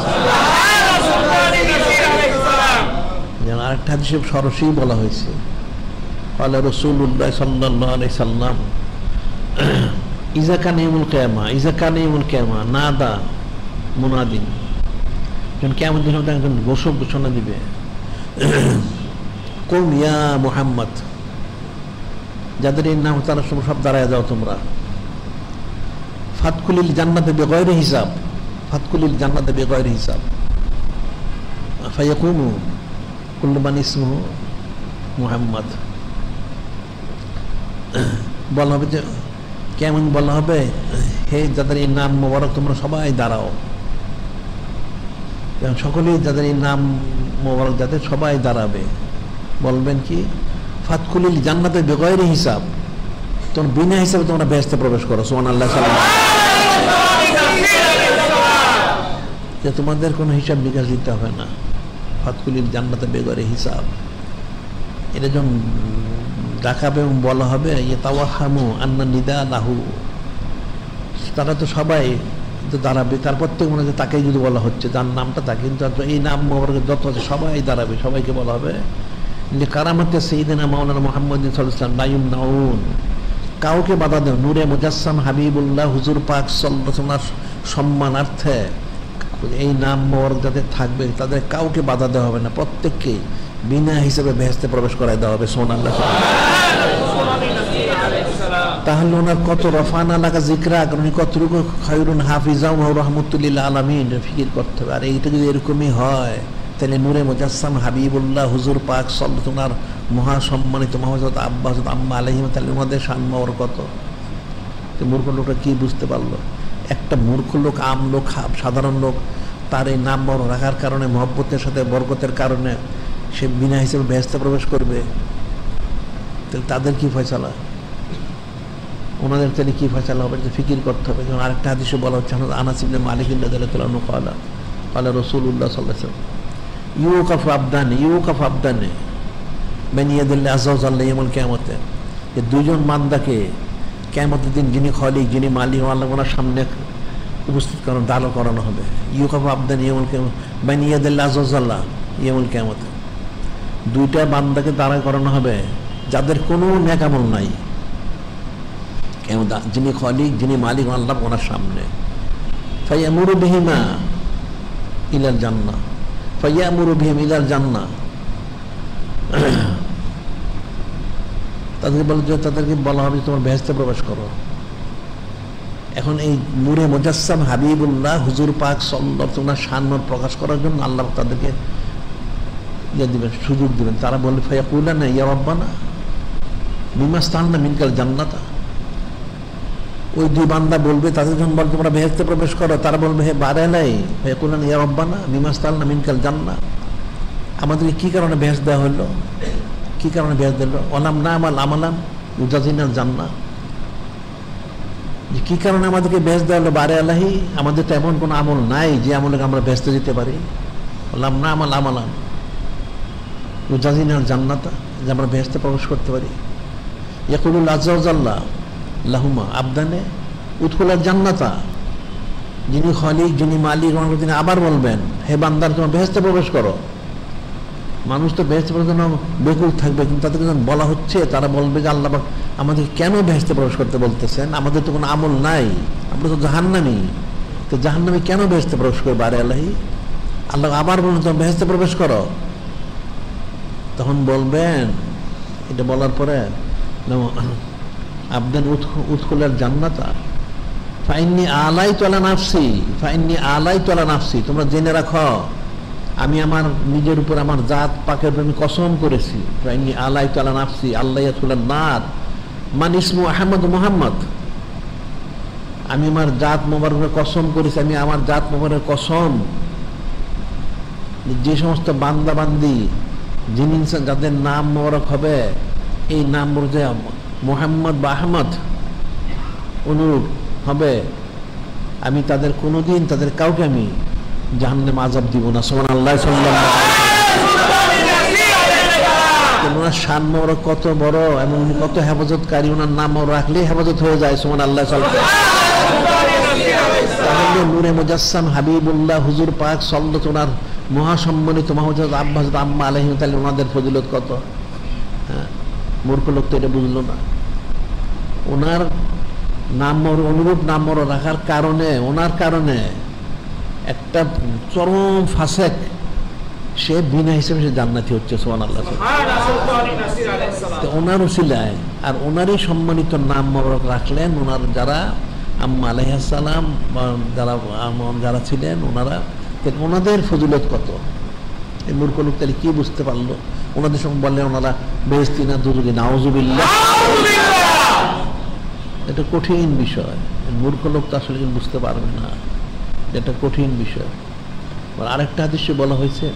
যেন আরেকটা হাদিসে সরাসরি বলা হয়েছে, قال رسول الله صلى الله عليه وسلم إذا كان يوم القيامة نادى مناد যখন কিয়ামত দিন হবে একজন ঘোষণা দিবে কুম ইয়া মুহাম্মদ, যাদের এই নাম তারা সব দাঁড়ায় যাও তোমরা, ফাতকুলিল জান্নাতে বিগয়রি হিসাব, ফাতকুলিল জান্নাতে বিগয়রি হিসাব, ফায়াকুমু কুল্লু মান ইসমুহু মুহাম্মদ। বলা হবে যে কেমন বলা হবে, হে যাদের এই নাম মোবারক তোমরা সবাই দাঁড়াও, সকলেই যাদের এই নাম মোবারক যাদের সবাই দাঁড়াবে, বলবেন কি ফাতকুলিল জান্নাতে বিগয়রি হিসাব, তোমরা বিনা হিসাবে তোমরা বেহেশতে প্রবেশ করো। সুবহানাল্লাহ। যে তোমাদের কোনো হিসাব নিকাশ দিতে হবে না, ফাতকুলিল জান্নাতে বিগয়রি হিসাব। এটা যখন দেখাবে এবং বলা হবে ইয়াতাওয়াহামু আন্না নিদা লাহু, তারা তো সবাই তো দাঁড়াবে, তারপর থেকে মনে হচ্ছে তাকেই যদি বলা হচ্ছে, যার নামটা তাকে, কিন্তু এই নাম মোবারকের যত আছে সবাই দাঁড়াবে, সবাইকে বলা হবে কারামাতে সাইয়্যিদিনা মাওলানা মুহাম্মদ সাল্লাল্লাহু আলাইহি ওয়াসাল্লাম লা ইউমনাউন, কাউকে বাধা দেব, নূরে মুজাসসাম হাবিবুল্লাহ হুজুর পাক সাল্লাল্লাহু আলাইহি ওয়াসাল্লাম সম্মানার্থে এই নাম মোবারক যাদের থাকবে তাদের কাউকে বাধা দেওয়া হবে না, প্রত্যেককে বিনা হিসেবে বেহেশতে প্রবেশ করাই দেওয়া হবে। সুবহানাল্লাহ। তাহলে ওনার কত রফানা লাগা জিকরা, উনি কতটুকু খায়রুন হাফিজা ওয়া রাহমাতুল লিল আলামিন ফিকির করতে হবে। আর এইটা যদি এরকমই হয় তাহলে নূরে মুজাসসাম হাবিবুল্লাহ হুজুর পাক সাল্লাল্লাহু আলাইহি ওয়াসাল্লাম মহাসম্মানিত হযরত আব্বা হযরত আম্মা আলাইহিম, তাহলে ওনাদের শান মহর কত। তো মূর্খ লোকটা কি বুঝতে পারলো? একটা মূর্খ লোক, আম লোক, সাধারণ লোক, তার এই নাম মহর রাখার কারণে, মহব্বতের সাথে বরকতের কারণে সে বিনা হিসেবে বেহেশতে প্রবেশ করবে, তাহলে তাদের কি ফয়সালা, ওনাদের তাহলে কি ফয়সালা হবে? যে ফিকির করতে হবে। যেমন আরেকটা হাদিসে বলা হচ্ছে আনাস ইবনে মালিক রাদিয়াল্লাহু আনহু ক্বালা রাসূলুল্লাহ সাল্লাল্লাহু আলাইহি ওয়াসাল্লাম ইউকাফু আবদানি বাইনা ইয়াদিল্লাহি আযজা ওয়া জাল্লা ইয়াউমুল কিয়ামাতে, যে দুইজন বান্দাকে কিয়ামতের দিন যিনি খালিক, যিনি মালিক, আল্লাহ ওনার সামনে উপস্থিত করানো, দাঁড় করানো হবে। ইউকাফু আবদানি ইয়াউমুল কিয়ামাত বাইনা ইয়াদিল্লাহি আযজা ওয়া জাল্লা ইয়াউমুল কিয়ামাতে, দুইটা বান্দাকে দাঁড়া করানো হবে যাদের কোনো নেক আমল নাই, যিনি খালিক, যিনি মালিক, আল্লাহ ওনার সামনে। ফায়ামুরু বিহিমা ইলাল জান্নাহ, ফায়ামুরু বিহিম ইলাল জান্নাহ, তাদেরকে বলা হবে তোমার বেহেশতে প্রবেশ করো। এখন এই নূরে মুজাসসাম হাবিবুল্লাহ হুজুর পাক সাল্লাল্লাহু আলাইহি ওয়াসাল্লাম শান প্রকাশ করার জন্য আল্লাহ তাদেরকে দিবেন, সুযোগ দিবেন। তারা বলবে ফায়াকুলানা ইয়া রাব্বানা মিম্মা স্তালনা মিনকাল জান্নাতা, ওই দুই বান্দা বলবে, তাদের যখন বলবে তোমরা বেহেশতে প্রবেশ করো, তারা বলবে হে বারালাই ফায়াকুলানা ইয়া রাব্বানা মিম্মা স্তালনা মিনকাল জান্নাহ, আমাদেরকে কি কারণে বেহেশত দেওয়া হলো, কি কারণে বেহেশত দিল? ওয়ালাম না'মাল আমালান ইউজাজিনাল জান্নাহ, যে কি কারণে আমাদেরকে বেহেশত দেওয়া হলো? বারে আলাহি, আমাদের তো এমন কোনো আমল নাই যে আমলে আমরা বেহেশতে যেতে পারি। ওয়ালাম না'মাল আমালান ইউজাজিনাল জান্নাতা, যে আমরা বেহেশতে প্রবেশ করতে পারি। ইয়াকুলুল আযজা ওয়া জাল্লা লাহুমা আবদানে উদখুলাল জান্নাতা, যিনি খালিক, যিনি মালিক, তিনি আবার বলবেন হে বান্দার তোমরা বেহেশতে প্রবেশ করো। মানুষ তো বেহেশতে প্রবেশ জন্য বেকুল থাকবে, কিন্তু তাদেরকে যখন বলা হচ্ছে তারা বলবে যে আল্লাহ আমাদের কেন বেহেশতে প্রবেশ করতে বলতেছেন, আমাদের তো কোনো আমল নাই, আমরা তো জাহান্নামী, তো জাহান্নামী কেন বেহেশতে প্রবেশ করবে? আরে আল্লাহি, আল্লাহ আবার বলুন তোমরা বেহেশতে প্রবেশ করো। তখন বলবেন, এটা বলার পরে আবদান উদখুলাল জান্নাতা ফাইন্নী আলাইতু আলা নাফসি, ফাইন্নী আলাইতু আলা নাফসি, তোমরা জেনে রাখো আমি আমার নিজের উপর আমার জাত পাকের আমি কসম করেছি। ফাইন্নী আলাইতু আলা নাফসি আল্লা ইয়াদখুলান নার মান ইসমু আহমদ মুহাম্মদ, আমি আমার জাত মোবারকের কসম করেছি, আমি আমার জাত মোবারকের কসম, যে সমস্ত বান্দা বান্দি যিনি যাদের নাম মোবারক হবে, এই নাম যে মুহাম্মদ বা আহমদ অনুরূপ হবে, আমি তাদের কোনোদিন তাদের কাউকে আমি জাহান্নামে আযাব দিব না। সুবহানাল্লাহ। ওনার শান মোবারক কত বড় এবং উনি কত হেফাজতকারী, ওনার নাম রাখলেই হেফাজত হয়ে যায়। সুবহানাল্লাহ। তাহলে নূরে মুজাসসাম হাবিবুল্লাহ হুজুর পাক সাল্লাল্লাহু আলাইহি ওনার মহাসম্মানিত হযরত আব্বা হযরত আম্মা আলাইহিম, তাহলে ওনাদের ফজিলত কত। মূর্খ লোক তো এটা বুঝলো না। ওনার নাম অনুরূপ নাম রাখার কারণে, ওনার কারণে একটা চরম ফাসেক সে বিনা হিসেবে সে জান্নাতি হচ্ছে। সুবহানাল্লাহ। ওনার উসিলায় আর ওনারই সম্মানিত নাম মোবারক রাখলেন ওনার যারা আম্মা আলাইহিস সালাম যারা ছিলেন ওনারা, ওনাদের ফজিলত কত। এই মূর্খ লোক তাহলে কি বুঝতে পারলো? ওনাদের সঙ্গে বললেন ওনারা বেহেশতি না দুজুকি, নাউজুবিল্লাহ। এটা কঠিন বিষয়, মূর্খ লোক তো আসলে বুঝতে পারবে না, এটা কঠিন বিষয়। আরেকটা হাদিসে বলা হয়েছে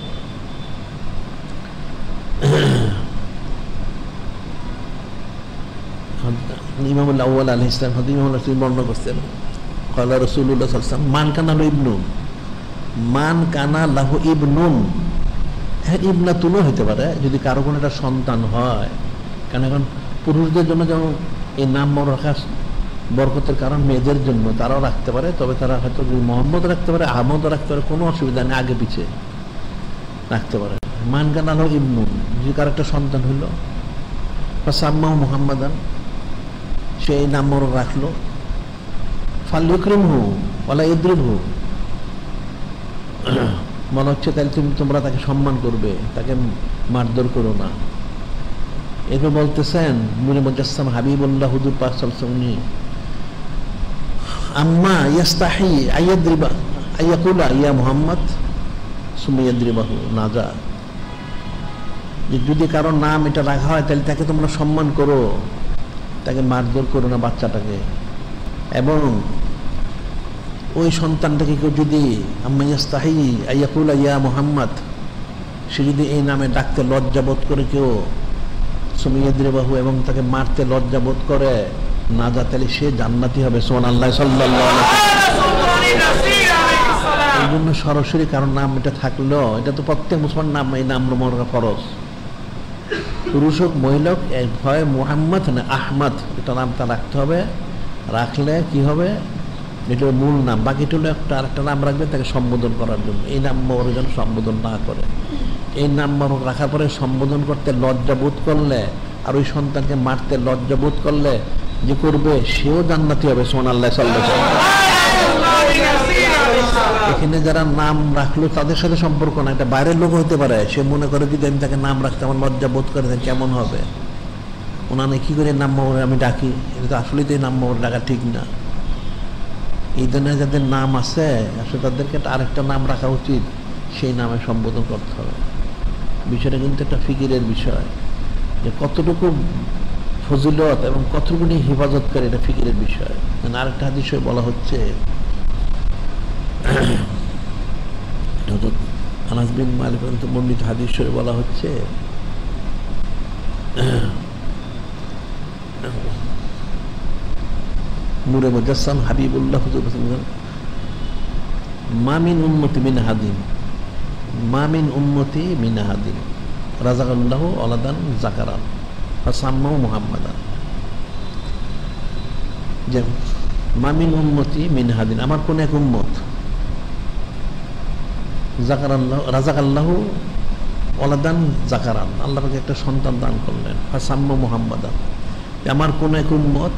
ইমামুল আউয়াল আলাইহিস সালাম বর্ণনা করছেন, ক্বালা রাসূলুল্লাহ সাল্লাল্লাহু আলাইহি ওয়াসাল্লাম মান কানা লাহু ইবনুন, মান কানা লাহু ইবনুন, হ্যাঁ ইবনাতুনও হতে পারে যদি কারো কোনো একটা সন্তান হয়। কারণ এখন পুরুষদের জন্য যেমন এই নাম রাখা বরকতের কারণ, মেয়েদের জন্য তারাও রাখতে পারে, তবে তারা হয়তো মোহাম্মদ রাখতে পারে, আহমদও রাখতে পারে, কোনো অসুবিধা নেই, আগে পিছে রাখতে পারে। মান কানা লাহু ইবনুন, যদি কারো একটা সন্তান হইল, ফাসাম্মাহু মুহাম্মাদান, সেই নাম রাখলো, ফালইউকরিমহু ওয়ালা ইদরিবহু, মনে হচ্ছে তাহলে তোমরা তাকে সম্মান করবে, তাকে মারধর করো না। এরপর বলতেছেন নূরে মুজাসসাম হাবিবুল্লাহ হুজুর পাক সাল্লাল্লাহু আলাইহি ওয়াসাল্লাম, আম্মা ইয়াস্তাহি আইয়াদরিবা আইয়াকুলা ইয়া মুহাম্মদ সুম্মা ইয়াদরিবাহু নাজা, যদি কারো নাম এটা রাখা হয় তাহলে তাকে তোমরা সম্মান করো, তাকে মারধর করো না বাচ্চাটাকে। এবং ওই সন্তানটাকে কেউ যদি আম্মা ইয়াস্তাহি আইয়াকুলা ইয়া মুহাম্মদ, সে যদি এই নামে ডাকতে লজ্জাবোধ করে কেউ, সুমিয়াদ্রিবাহু, এবং তাকে মারতে লজ্জাবোধ করে না যা, তাহলে সে জান্নাতি হবে। সুবহানাল্লাহ সাল্লাল্লাহু আলাইহি ওয়াসাল্লাম। এই জন্য সরাসরি কারণ নাম এটা থাকলো, এটা তো প্রত্যেক মুসলমান নাম, এই নাম মনে ফরজ, পুরুষ হোক মহিলা হোক, হয় মুহাম্মদ না আহমদ, এটা নামটা রাখতে হবে। রাখলে কি হবে, এটা মূল নাম, বাকিটা হলো একটা আরেকটা নাম রাখবে তাকে সম্বোধন করার জন্য। এই নাম মোবারক যেন সম্বোধন না করে, এই নাম মোবারক রাখার পরে সম্বোধন করতে লজ্জা বোধ করলে, আর ওই সন্তানকে মারতে লজ্জা বোধ করলে যে করবে সেও জান্নাতি হবে। সুবহানাল্লাহ সাল্লাল্লাহু আলাইহি ওয়াসাল্লাম। এখানে যারা নাম রাখলো তাদের সাথে সম্পর্ক না, এটা বাইরের লোক হতে পারে, সে মনে করে যদি আমি তাকে নাম রাখতে আমার লজ্জা বোধ করে কেমন হবে, ওনারা কি করে নাম মোবারক আমি ডাকি, এটা তো আসলেই তো এই নাম মোবারক ডাকা ঠিক না। এই ধরনের যাদের নাম আছে আসলে তাদেরকে আরেকটা নাম রাখা উচিত, সেই নামে সম্বোধন করতে হবে। বিষয়টা কিন্তু একটা ফিকিরের বিষয়, যে কতটুকু ফজিলত এবং কতটুকুনি হেফাজত করে, এটা ফিকিরের বিষয়। আরেকটা হাদিসে বলা হচ্ছে, আনাস বিন মালিক বর্ণিত হাদিসে বলা হচ্ছে, নূরে মুজাসসাম হাবিবুল্লাহ হুজুর মামিন উম্মতি মিন হাদিন, মামিন উম্মতি মিন হাদিন রাযাকাল্লাহু ওয়ালাদান যাকারান ফাসাম্মাহু মুহাম্মাদান। যে মামিন উম্মতি মিন হাদিন, আমার কোন এক উম্মত, রাযাকাল্লাহু ওয়ালাদান যাকারান, আল্লাহ পাক একটা সন্তান দান করলেন, ফাসাম্মাহু মুহাম্মাদান, আমার কোন এক উম্মত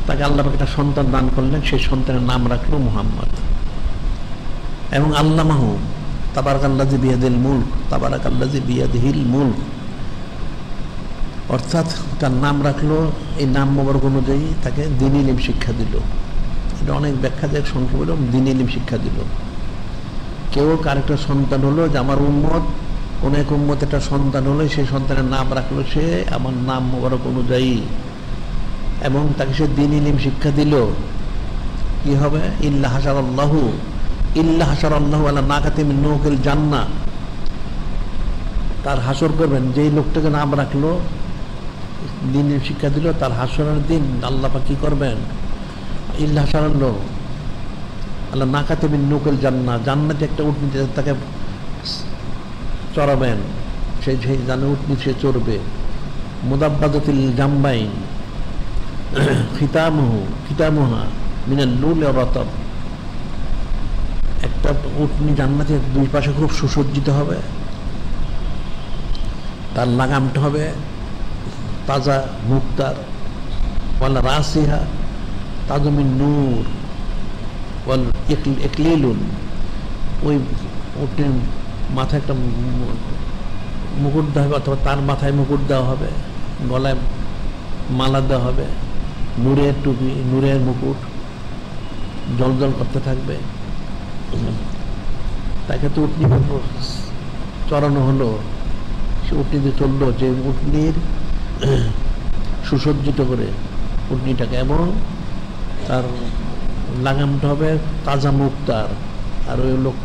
তাকে আল্লাহ পাক একটা সন্তান দান করলেন, সেই সন্তানের নাম রাখলো মুহাম্মদ। এবং আল্লামাহু তাবারাকাল্লাযী বিয়াদিল মুলক, তাবারাকাল্লাযী বিয়াদিহিল মুলক, অর্থাৎ তার নাম রাখলো, এই নাম মোবারক অনুযায়ী তাকে দ্বীনি ইলম শিক্ষা দিল। এটা অনেক ব্যাখ্যা দেয়, সংক্ষেপে বললাম দ্বীনি ইলম শিক্ষা দিল। কেউ কারেক্টার সন্তান হলো, যে আমার উম্মত, কোন এক উম্মত একটা সন্তান হলো, সেই সন্তানের নাম রাখলো সে আমার নাম মোবারক অনুযায়ী, এবং তাকে সে দ্বীনি ইলম শিক্ষা দিল। কি হবে, ইল্লা হাশারাল্লাহু আলা নাকাতি মিন নুকিল জান্নাহ, তার হাসর করবেন, যেই লোকটাকে নাম রাখলো দ্বীনি শিক্ষা দিল, তার হাসরের দিন আল্লাহ পাক কি করবেন, ইল্লা হাশারাল্লাহু আলা নাকাতি মিন নুকিল জান্নাহ, জান্নাতে একটা উটনীতে তাকে চড়াবেন, সেই জানে উটনী সে চড়বে। মুদাব্বাদাতিল জামবাইন খিতামুহা মিনাল লুল ওয়া রাতাব, একটা উটনী জান্নাতে দুই পাশে খুব সুসজ্জিত হবে, তার লাগামটা হবে তাজা মুক্তার, ওয়াল রাসিহা তাজু মিন নূর, ওয়াল ইকলিলুন, ওই উটের মাথায় একটা মুকুট দেওয়া হবে, অথবা তার মাথায় মুকুট দেওয়া হবে, গলায় মালা দেওয়া হবে, নূরের টুপি, নূরের মুকুট জল করতে থাকবে। তাকে তো উটনি চড়ানো হলো, সে উটনিতে চললো, যে উটনির সুসজ্জিত করে উটনিটাকে, এবং তার লাগামটা হবে তাজা মুক্তার। আর ওই লোক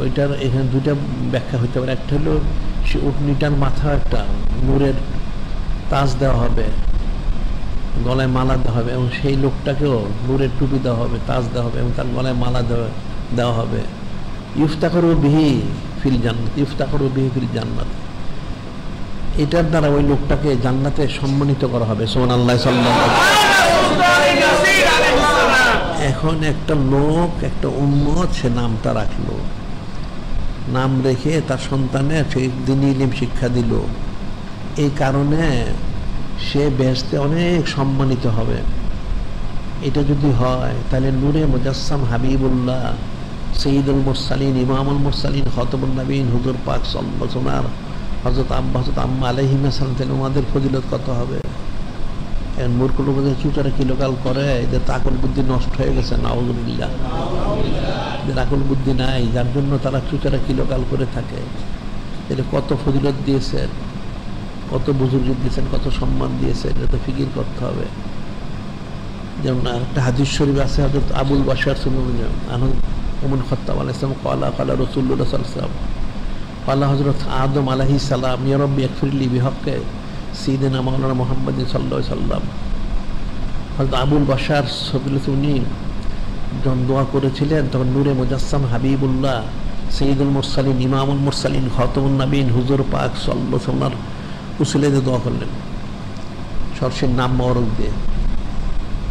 ওইটার এখানে দুইটা ব্যাখ্যা হইতে পারে। একটা হলো সে উটনিটার মাথা একটা নূরের তাজ দেওয়া হবে, গলায় মালা দেওয়া হবে, এবং সেই লোকটাকেও নূরের টুপি দেওয়া হবে, তাজ দেওয়া হবে, এবং তার গলায় মালা দেওয়া হবে। ইফতাখরু বিহি ফিল জান্নাত, ইফতাখরু বিহি ফিল জান্নাত, এটার দ্বারা ওই লোকটাকে জান্নাতে সম্মানিত করা হবে। সুবহানাল্লাহ, সাল্লাল্লাহু আলাইহি ওয়াসাল্লাম। এখন একটা লোক, একটা উম্মত, সে নামটা রাখলো, নাম রেখে তার সন্তানের সেই দ্বীনি ইলম শিক্ষা দিল, এই কারণে সে বেহেশতে অনেক সম্মানিত হবে। এটা যদি হয় তাহলে নূরে মুজাসসাম হাবিবুল্লাহ সৈয়দুল মুরসালিন, ইমামুল মুরসালিন, খতমুন নবীন, হুজুর পাক সাল্লাল্লাহু আলাইহি ওয়াসাল্লাম, হযরত আম্মা আলাইহিস সালাম, তাহলে ওনাদের ফজিলত কত হবে। এখন মূর্খ লোকদের চুটারা কিলোকাল করে, এদের আকল বুদ্ধি নষ্ট হয়ে গেছে, নাউযুবিল্লাহ। এদের আকল বুদ্ধি নাই, যার জন্য তারা চুটারা কিলোকাল করে থাকে। এটা কত ফজিলত দিয়েছেন, কত বুজুর্গ দিয়েছেন, কত সম্মান দিয়েছেন, এটা তো ফিকির করতে হবে। যেমন একটা হাদিস শরীফ আছে, হযরত আবুল বাশার উমর খাত্তাব আলাইহিস সালাম ক্বালা ক্বালা রাসূলুল্লাহ সাল্লাল্লাহু আলাইহি ওয়াসাল্লাম, ক্বালা হযরত আদম আলাইহিস সালাম, ইয়া রাব্বি ইগফিরলি বিহাক্কি সাইয়্যিদিনা মাওলানা মুহাম্মদ সাল্লাল্লাহু আলাইহি ওয়াসাল্লাম। হযরত আবুল বাশার সবিলত উনি যখন দোয়া করেছিলেন, তখন নূরে মুজাসসাম হাবিবুল্লাহ সৈয়দুল মুরসালিন, ইমামুল মুরসালিন, খতমুন নবীন, হুজুর পাক সাল্লাল্লাহু আলাইহি ওয়াসাল্লাম উসিলে দিয়ে দোয়া করলেন, সরষের নাম মোবারক দিয়ে,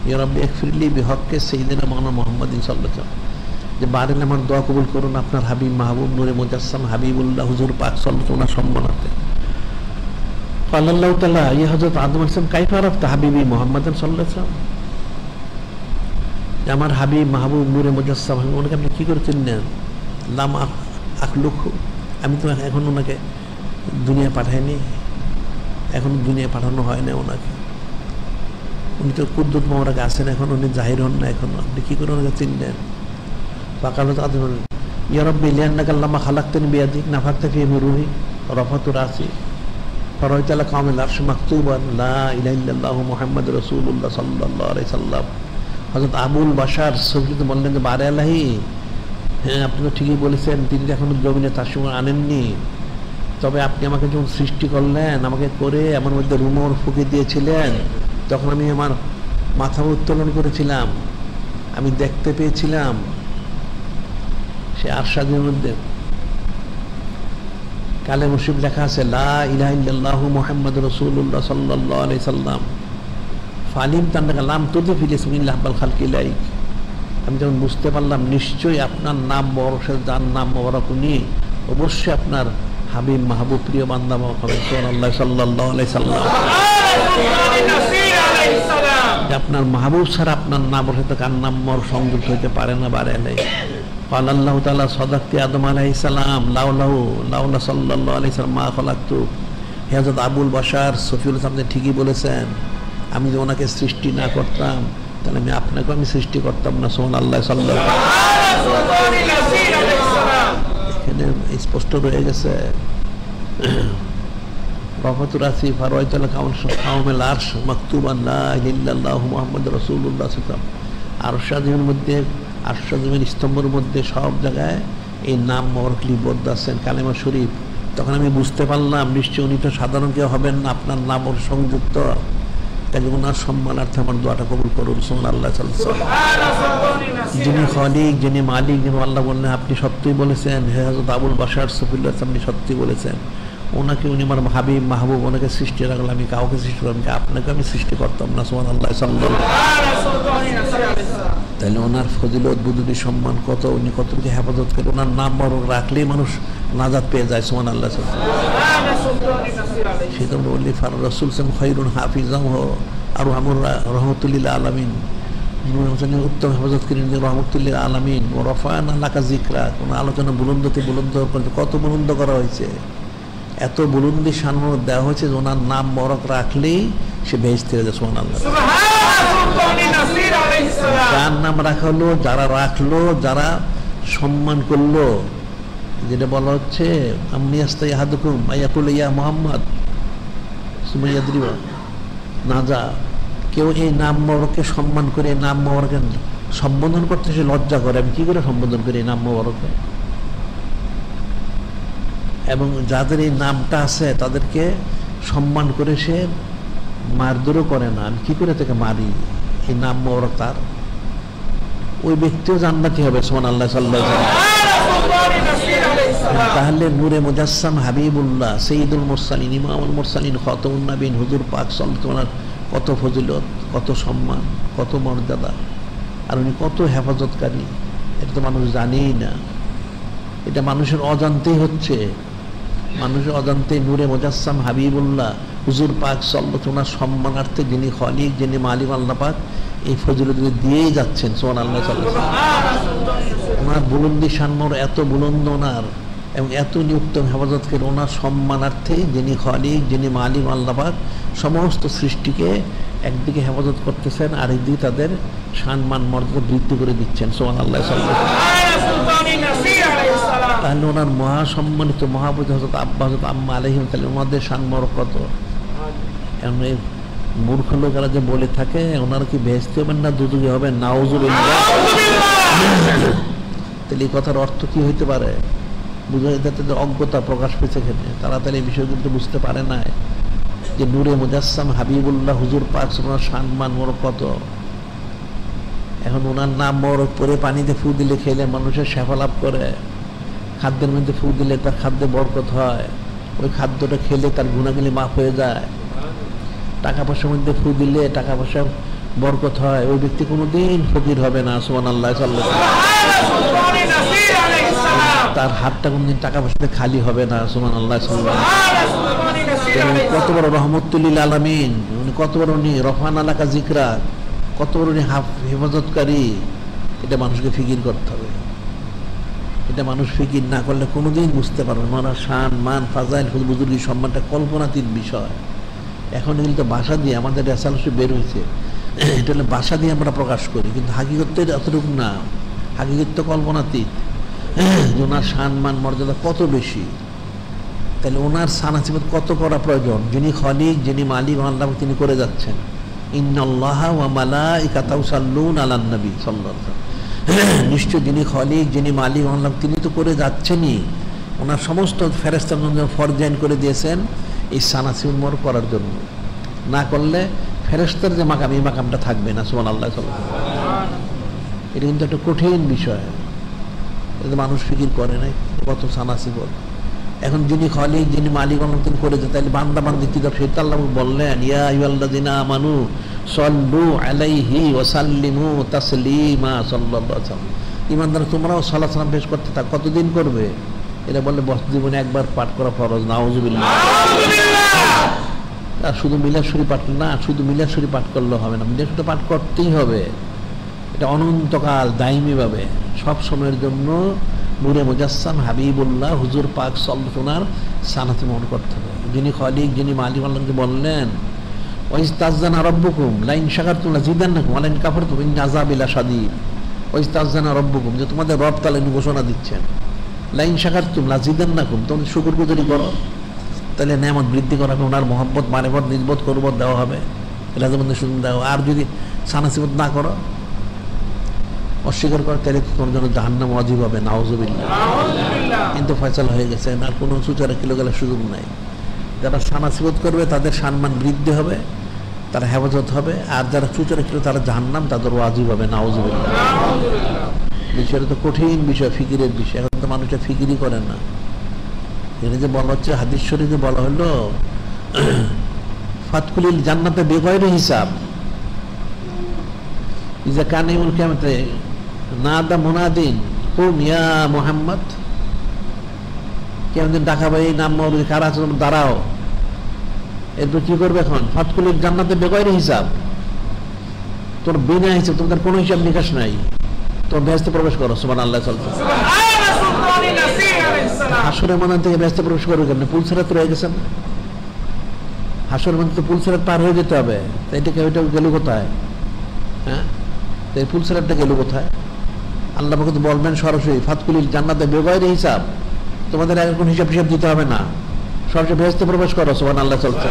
ইয়া রাব্বি ইগফিরলি বিহাক্কি সাইয়্যিদিনা মাওলানা মুহাম্মদ সাল্লাল্লাহু আলাইহি ওয়াসাল্লাম, যে বারেন আমার দোয়া কবুল করুন আপনার হাবিব মাহবুব নূরে মুজাসসাম হাবিবুল্লাহ হুজুর পাক সাল্লাল্লাহু আলাইহি ওয়াসাল্লাম সম্মানার্থে। আল্লাহু তাআলা ইয়া হযরত আদম আলাইহিস সালাম কাইফা আরাফতা হাবিবি মুহাম্মাদান সাল্লাল্লাহু আলাইহি ওয়াসাল্লাম, আমার হাবিব মাহবুব নূরে মুজাসসাম, ওনাকে আপনি কি করে চিনলেন? লাম আখলুকহু, আমি তো এখন ওনাকে দুনিয়া পাঠাইনি, এখন দুনিয়া পাঠানো হয় না ওনাকে, উনি তো কুদ্দুত মোবারক আছেন, এখন উনি জাহির হন না, এখন আপনি কি করে ওনাকে চিনলেন? ফাকালত আদম ইয়া রাব্বি লিআন্নাকা লাম্মা খালাকতানি বিয়াদিক নাফাখতা ফীহি মিন রূহি রাফাতু রাসি ফারাআইতু আলা কাওমিল আরশ মাকতুবান লা ইলাহা ইল্লাল্লাহু মুহাম্মাদুর রাসূলুল্লাহ সাল্লাল্লাহু আলাইহি সাল্লাম। হযরত আবুল বাশার সবকিছু বললেন যে বারে আলাহি, হ্যাঁ আপনি তো ঠিকই বলেছেন, তিনি এখনো জমিনে তার সঙ্গে আনেননি, তবে আপনি আমাকে যখন সৃষ্টি করলেন, আমাকে করে আমার মধ্যে রুমর ফুঁকে দিয়েছিলেন, তখন আমি আমার মাথা উত্তোলন করেছিলাম, আমি দেখতে পেয়েছিলাম সে আরশাদের মধ্যে কালে মুশরিফ লেখা আছে লা ইলাহা ইল্লাল্লাহু মুহাম্মাদুর রাসূলুল্লাহ সাল্লাল্লাহু আলাইহি সাল্লাম। ফালিম তান্নাকা লাম তুযফিল ইসমিল্লাহ বাল খালকি ইলাইক, আমি যখন বুঝতে পারলাম নিশ্চয়ই আপনার নাম বরকত, যার নাম মোবারক উনি, অবশ্যই আপনার হাবিব মাহবুব প্রিয় বান্দা হবে সুবহানাল্লাহ সাল্লাল্লাহু আলাইহি সাল্লাম। আপনার মাহবুব ছাড়া আপনার নাম সাথে কার নাম মর সংযুক্ত হইতে পারে না, বারে নাই। قال الله تعالى صدقت আদম আলাইহিস সালাম লাউলা সাল্লাল্লাহু আলাইহি সাল্লাম মা খলাকতু। হযরত আবুল বাশার সফিউল সামনে ঠিকই বলেছেন, আমি যদি ওনাকে সৃষ্টি না করতাম তাহলে আমি আপনাকে আমি সৃষ্টি করতাম না। সুবহানাল্লাহ সাল্লাল্লাহু আলাইহি সাল্লাম। এখানে স্পষ্ট রয়ে গেছে রাফাতু রাসি ফারাআইতু আলা কাওমিল আরশ মাকতুবান লা ইলাহা ইল্লাল্লাহু মুহাম্মাদুর রাসূলুল্লাহ সাল্লাল্লাহু আলাইহি ওয়াসাল্লাম। আরশের মধ্যে, আরশের স্তম্ভের মধ্যে সব জায়গায় এই নাম মোবারক লিপিবদ্ধ আছেন, কালেমা শরীফ। তখন আমি বুঝতে পারলাম নিশ্চয় উনি তো সাধারণ কেউ হবেন না, আপনার নাম ওর সংযুক্ত, কাজে ওনার সম্মানার্থে আমার দোয়াটা কবুল করুন। সুবহানাল্লাহ সাল্লাল্লাহু আলাইহি ওয়াসাল্লাম। যিনি খালিক, যিনি মালিক, যিনি আল্লাহ বললেন আপনি সত্যই বলেছেন, হে হযরত আবুল বাশার সফিউল্লাহ আপনি সত্যি বলেছেন, ওনাকে উনি আমার হাবিব মাহবুব, ওনাকে সৃষ্টি রাখলাম, আমি কাউকে সৃষ্টি করলাম, আপনাকে আমি সৃষ্টি করতাম না। সুবহানাল্লাহ সাল্লাল্লাহু তাহলে ওনার ফজিলত বুজুর্গি সম্মান কত, উনি কতটুকু হেফাজত করে, ওনার নাম বরং রাখলেই মানুষ নাজাত পেয়ে যায়। সুবহানাল্লাহ সেই তো বললি ফার রাসূল সাম খায়রুন হাফিজাহু আর রহমাতুল লিল আলামিন, উত্তম হেফাজত করেন রহমাতুল লিল আলামিন। ও রফা'না লাকা যিকরা, কোন আলোচনা বুলন্দতে বুলন্দ কত বুলন্দ করা হয়েছে, এত বুলন্দি শান দেওয়া হয়েছে যে ওনার নাম বরক রাখলেই সে বেহেশতে যায়। সুবহানাল্লাহ। যার নাম রাখা হলো, যারা রাখলো, যারা সম্মান করলো, যেটা বলা হচ্ছে আমনি আস্তাই আহাদুকুম আয়াকুল ইয়া মুহাম্মদ সুমাইয়াদ্রিবা নাজা, কেউ এই নাম মোবারককে সম্মান করে, নাম মোবারককে সম্বোধন করতে সে লজ্জা করে, আমি কি করে সম্বোধন করি এই নাম মোবারককে, এবং যাদের এই নামটা আছে তাদেরকে সম্মান করে সে মারধরও করে না, আমি কি করে তাকে মারি, এই নাম মোবারক তার, ওই ব্যক্তিও জান্নাতি হবে। সুবহানাল্লাহ সাল্লাল্লাহু আলাইহি ওয়াসাল্লাম। তাহলে নূরে মুজাসসাম হাবিবুল্লাহ সাইয়্যিদুল মুরসালিন ইমামুল মুরসালিন খাতামুন নবীন হুজুর পাক সাল্লাল্লাহু আলাইহি ওয়াসাল্লাম কত ফজিলত, কত সম্মান, কত মর্যাদা, আর উনি কত হেফাজতকারী, এটা তো মানুষ জানেই না, এটা মানুষের অজান্তেই হচ্ছে। মানুষের অজান্তে নূরে মুজাসসাম হাবিবুল্লাহ হুজুর পাক সাল্লাল্লাহু আলাইহি ওয়াসাল্লাম সম্মানার্থে যিনি খলিক, যিনি মালিক আল্লাহ পাক, এই ফজিলত দিয়েই যাচ্ছেন। সুবহানাল্লাহ সাল্লাল্লাহু আলাইহি ওয়াসাল্লাম। ওনার বুলন্দি শানমর এত বুলন্দ ওনার, এবং এত উত্তম হেফাজত করে ওনার সম্মানার্থে যিনি খলিক, যিনি মালিক আল্লাহ পাক, সমস্ত সৃষ্টিকে একদিকে হেফাজত করতেছেন, আরেকদিকে তাদের সম্মান মর্যাদা বৃদ্ধি করে দিচ্ছেন। সুবহানাল্লাহ সাল্লাল্লাহু আলাইহি ওয়াসাল্লাম। তাহলে ওনার মহাসম্মানিত মহাপতি হযরত আব্বা হযরত আম্মা আলাইহিম, তাহলে ওনাদের সম্মান কত। এবং এই মূর্খ লোকেরা যে বলে থাকে ওনারা কি বেহেশতে হবেন না দুজকে হবেন, নাউজুবিল্লাহ, তাহলে এই কথার অর্থ কি হইতে পারে? বুঝে যাতে অজ্ঞতা প্রকাশ পেয়েছে এখানে, তারা তাহলে এই বিষয় কিন্তু বুঝতে পারে না যে নূরে মুজাসসাম হাবিবুল্লাহ হুজুর পাক ওনার সম্মান মোরক কত। এখন ওনার নাম মোরক পরে পানিতে ফু দিলে খেলে মানুষের শেফা লাভ করে, খাদ্যের মধ্যে ফু দিলে তার খাদ্যে বরকত হয়, ওই খাদ্যটা খেলে তার গুণাগুলি মাফ হয়ে যায়, টাকা পয়সার মধ্যে ফু দিলে টাকা পয়সা বরকত হয়, ওই ব্যক্তি কোনোদিন ফকির হবে না। সুবহানাল্লাহ সাল্লাল্লাহু আলাইহি ওয়াসাল্লাম। তার হাতটা কোনদিন টাকা পয়সাতে খালি হবে না। সুবহানাল্লাহ সাল্লাল্লাহু আলাইহি ওয়াসাল্লাম। কত বড় রহমাতুল লিল আলামিন, উনি কত বড়, উনি রফা'না লাকা যিকরা, কত বড় উনি হেফাজতকারী, এটা মানুষকে ফিকির করতে হবে। এটা মানুষ ফিকির না করলে কোনোদিন বুঝতে পারবে না ওনার শান মান ফাজাইল বুজুর্গি সম্মানটা কল্পনাতীত বিষয়। এখন কিন্তু ভাষা দিয়ে আমাদের রেসালসে বের হয়েছে, এটা হলে ভাষা দিয়ে আমরা প্রকাশ করি, কিন্তু হাকিকত এতটুকু না, হাকিকত তো কল্পনাতীত। ওনার সম্মান মর্যাদা কত বেশি, তাহলে ওনার সানাসিবত কত করা প্রয়োজন। যিনি খলিক, যিনি মালিক আল্লাহ, তিনি করে যাচ্ছেন ইন্নাল্লাহা ওয়া মালাইকাতাহু ইউসাল্লুনা আলান নবী সাল্লাল্লাহু আলাইহি ওয়াসাল্লাম। নিশ্চয় যিনি খলিক, যিনি মালিক আল্লাহ, তিনি তো করে যাচ্ছেনই, ওনার সমস্ত ফেরেশতার জন্য ফরজাইন করে দিয়েছেন এই সানাসিবত মোর করার জন্য। না করলে ফেরেশতার যে মাকাম, এই মাকামটা থাকবে না। সুবহানাল্লাহ সাল্লাল্লাহু আলাইহি ওয়াসাল্লাম। এটা কিন্তু একটা কঠিন বিষয়, এটা মানুষ ফিকির করে নাই কত সানাসিবত। এখন যিনি খলিক, যিনি মালিক তিনি করে যায়, তাহলে বান্দা বান্দি কিতাব সেটা আল্লাহ বললেন ইয়া আইয়ুহাল্লাযিনা আমানু সাল্লু আলাইহি ওয়া সাল্লিমু তাসলিমা সাল্লাল্লাহু আলাইহি ওয়াসাল্লাম। ঈমানদার তোমরাও সালাত সালাম পেশ করতে থাক। কতদিন করবে? এটা বললে জীবনে একবার পাঠ করা ফরজ। নাউজুবিল্লাহ। আর শুধু মিলাদ শরীফ পাঠ না, শুধু মিলাদ শরীফ পাঠ করলে হবে না, মিলাদ শরীফ পাঠ করতেই হবে। এটা অনন্তকাল দায়মিভাবে সব সময়ের জন্য নূরে মুজাসসাম হাবিবুল্লাহ হুজুর পাক সাল্লাল্লাহু আলাইহি ওয়াসাল্লাম সানাতে মনে করতে হবে। যিনি খলিক, যিনি মালিক আল্লাহকে বললেন ওয়াইস্তাযযানা রাব্বুকুম লাইন শাকারতুম লাযিদান্নাকুম ওয়া লাইন কাফারতুম ইন্না আযাবি লাশাদীদ। ওয়াইস্তাযযানা রাব্বুকুম, যে তোমাদের রব তাআলা ঘোষণা দিচ্ছেন লাইন শাকারতুম লাযিদান্নাকুম, তোমরা শুকরগুজারি করো তাহলে নেয়ামত বৃদ্ধি করা হবে, ওনার মহব্বত মারিফত নিসবত কুরবত দেওয়া হবে, রাজবন্দী শুনে দেওয়া। আর যদি সানাসিবত না করো, অস্বীকার করে, তাহলে তোমার জন্য জাহান্নাম ওয়াজিব হবে। নাউজুবিল্লাহ। কিন্তু ফয়সালা হয়ে গেছে, আর কোনো সুচারা কিলো গেলে সুযোগ নাই। যারা সানাসিবত করবে তাদের সম্মান বৃদ্ধি হবে, তারা হেফাজত হবে, আর যারা সুচারা কিলো তারা জাহান্নাম, তাদের ওয়াজিব হবে। নাউজুবিল্লাহ। বিষয়টা তো কঠিন বিষয়, ফিকিরের বিষয়। এখন তো মানুষের ফিকিরই করে না, এটা যে বলা হচ্ছে হাদিস শরীফে বলা হলো ফাতকুলিল জান্নাতে বেগয়রে হিসাব, ইজা কানিমুল কিয়ামতে নাদা মুনাদিন কুম ইয়া মুহাম্মদ, কেমন ডাকা ভাই নাম মৌলুদ কারা আছে দাঁড়াও। এরপর কি করবে এখন? ফাতকুলিল জান্নাতে বেগয়রে হিসাব, তোর বিনা হিসাব, তোমাদের কোনো হিসাব নিকাশ নাই, তোর বেহেশতে প্রবেশ করো। সুবহানাল্লাহ। চলছে হাসরের ময়দান থেকে বেহেশতে প্রবেশ করবে কেমন? পুল সিরাত রয়ে গেছেন, হাসরের ময়দান তো পুল সিরাত পার হয়ে যেতে হবে, তাই এটা ওইটা গেল কোথায়? হ্যাঁ, এই পুল সিরাতটা গেল কোথায়? আল্লাহ পাক তো বলবেন সরাসরি ফাতকুলিল জান্নাতে বেগয়রে হিসাব, তোমাদের আর কোনো হিসাব হিসাব দিতে হবে না, সরাসরি বেহেশতে প্রবেশ করো। সুবহানাল্লাহ। চলছে